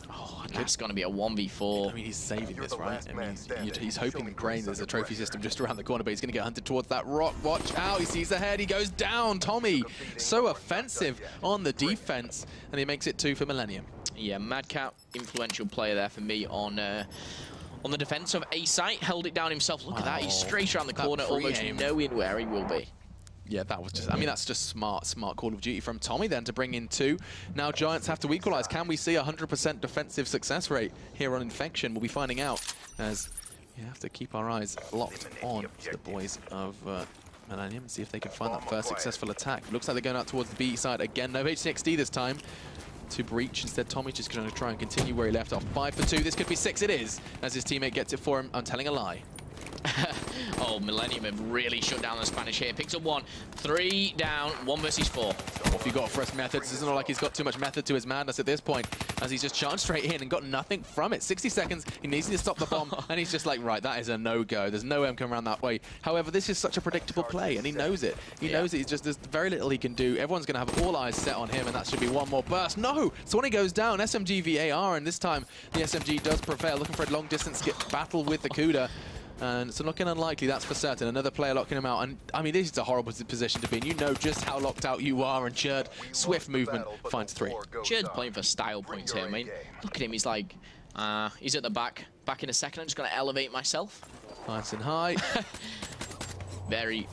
Oh, that's going to be a 1v4. I mean, he's saving this, right? I mean, he's hoping the grain there's a trophy system just around the corner, but he's going to get hunted towards that rock. Watch out, he sees the head, he goes down. Tommy, so offensive on the defense, and he makes it 2 for Millenium. Yeah, Mad Cat, influential player there for me on the defense of A site. Held it down himself. Look at that, he's straight around the corner, almost knowing where he will be. Yeah, that was just, I mean, that's just smart Call of Duty from Tommy then to bring in 2. Now Giants have to equalize. Can we see 100% defensive success rate here on Infection? We'll be finding out, as you have to keep our eyes locked on the boys of Millenium and see if they can find that first successful attack. Looks like they're going out towards the B side again. No H60 this time to breach. Instead, Tommy's just going to try and continue where he left off. 5 for 2. This could be 6. It is, as his teammate gets it for him. I'm telling a lie. Oh, Millenium have really shut down the Spanish here. Picks up 1. 3 down, 1 versus 4. What have you got for us, Methods? It's not like he's got too much method to his madness at this point, as he's just charged straight in and got nothing from it. 60 seconds, he needs to stop the bomb, and he's just like, right, that is a no-go. There's no way I'm coming around that way. However, this is such a predictable play, and he knows it. He knows it. There's very little he can do. Everyone's going to have all eyes set on him, and that should be 1 more burst. No! So when he goes down, SMG VAR, and this time the SMG does prevail, looking for a long-distance battle with the CUDA. And it's looking unlikely, that's for certain. Another player locking him out. And, I mean, this is a horrible position to be in. You know just how locked out you are. And Churd, swift movement, finds 3. Churd's playing for style points here, mate. Look at him. He's like, he's at the back. Back in a second. I'm just going to elevate myself. Nice and high. Very,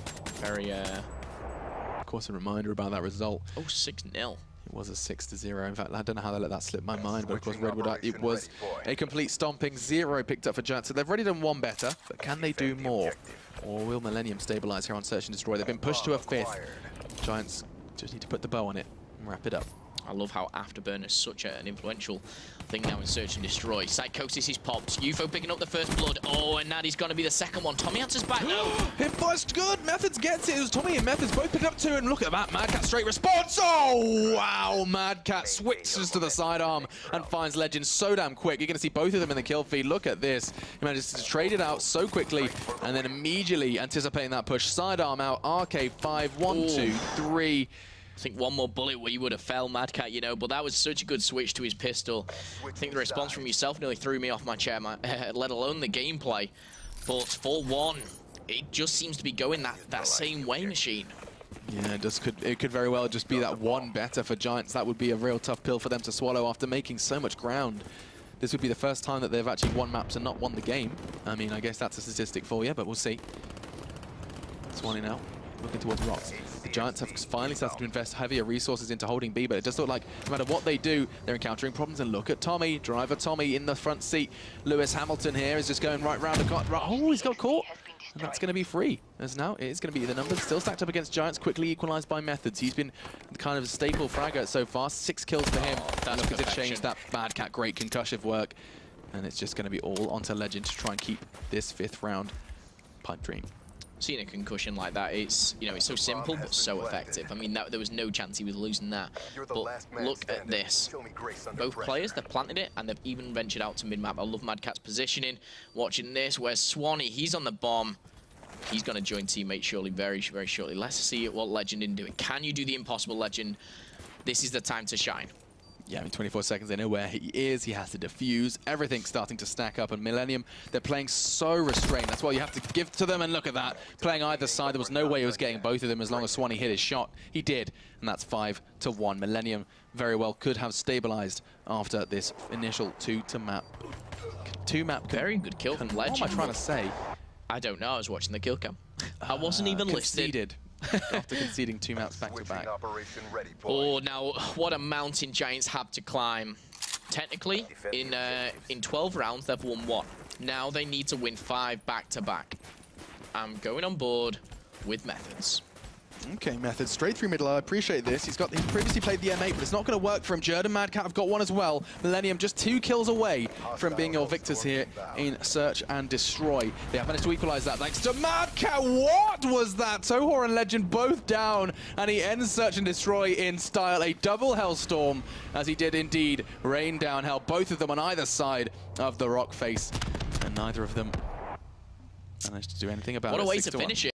of course, a reminder about that result. Oh, 6-0. It was a 6-0. In fact, I don't know how they let that slip my mind, but of course, Redwood, it was a complete stomping 0 picked up for Giants. So they've already done 1 better, but can they do more? Or will Millenium stabilize here on Search and Destroy? They've been pushed to a 5th. Giants just need to put the bow on it and wrap it up. I love how Afterburn is such an influential thing now in Search and Destroy. Psychosis is popped. UFO picking up the first blood. Oh, and Natty's going to be the second one. Tommy answers back. No. Hit first. Good. Methods gets it. It was Tommy and Methods both pick up 2. And look at that. Mad Cat straight response. Oh, wow. Mad Cat switches to the sidearm and finds Legend so damn quick. You're going to see both of them in the kill feed. Look at this. He manages to trade it out so quickly and then immediately anticipating that push. Sidearm out. RK5. 1, 2, 3. I think 1 more bullet where you would have fell, Mad Cat, you know, but that was such a good switch to his pistol. I think the response from yourself nearly threw me off my chair, let alone the gameplay. But 4-1, it just seems to be going that same way, Machine. Yeah, it could very well just be that 1 better for Giants. That would be a real tough pill for them to swallow after making so much ground. This would be the first time that they've actually won maps and not won the game. I mean, I guess that's a statistic for you, but we'll see. Swanee now, looking towards Rocks. The Giants have finally started to invest heavier resources into holding B, but it does look like no matter what they do, they're encountering problems. And look at Tommy, driver Tommy in the front seat. Lewis Hamilton here is just going right round the car. Oh, he's got caught. And that's going to be free. As now it is going to be the numbers still stacked up against Giants, quickly equalized by Methods. He's been kind of a staple fragger so far. 6 kills for him. That's look at it change that Mad Cat. Great concussive work. And it's just going to be all onto Legend to try and keep this 5th round pipe dream. Seeing a concussion like that, it's it's so simple but so effective. I mean, there was no chance he was losing that. But look at this. Both players, they've planted it, and they've even ventured out to mid-map. I love Mad Cat's positioning. Watching this, where's Swanee? He's on the bomb. He's going to join teammate surely very, very shortly. Let's see what Legend can do. Can you do the impossible, Legend? This is the time to shine. Yeah, I mean, 24 seconds, they know where he is. He has to defuse. Everything's starting to stack up. And Millenium, they're playing so restrained. That's what you have to give to them. And look at that. Playing either side. There was no way he was getting both of them as long as Swanee hit his shot. He did. And that's 5-1. Millenium very well could have stabilized after this initial 2-map. Very good kill from Legend. What am I trying to say? I don't know. I was watching the kill cam. I wasn't even listed. After conceding 2 maps back-to-back. Oh, now what a mountain Giants have to climb. Technically, in 12 rounds, they've won 1. Now they need to win 5 back-to-back. I'm going on board with Methods. Okay, Methods straight through middle. I appreciate this. He's previously played the M8, but it's not going to work for him. Jerd and Mad Cat have got one as well. Millenium just 2 kills away from being your victors here in Search and Destroy. They have managed to equalize that thanks to Mad Cat. What was that? Sohor and Legend both down, and he ends Search and Destroy in style. A double Hellstorm, as he did indeed rain down hell. Both of them on either side of the rock face, and neither of them managed to do anything about it. What a way to finish it.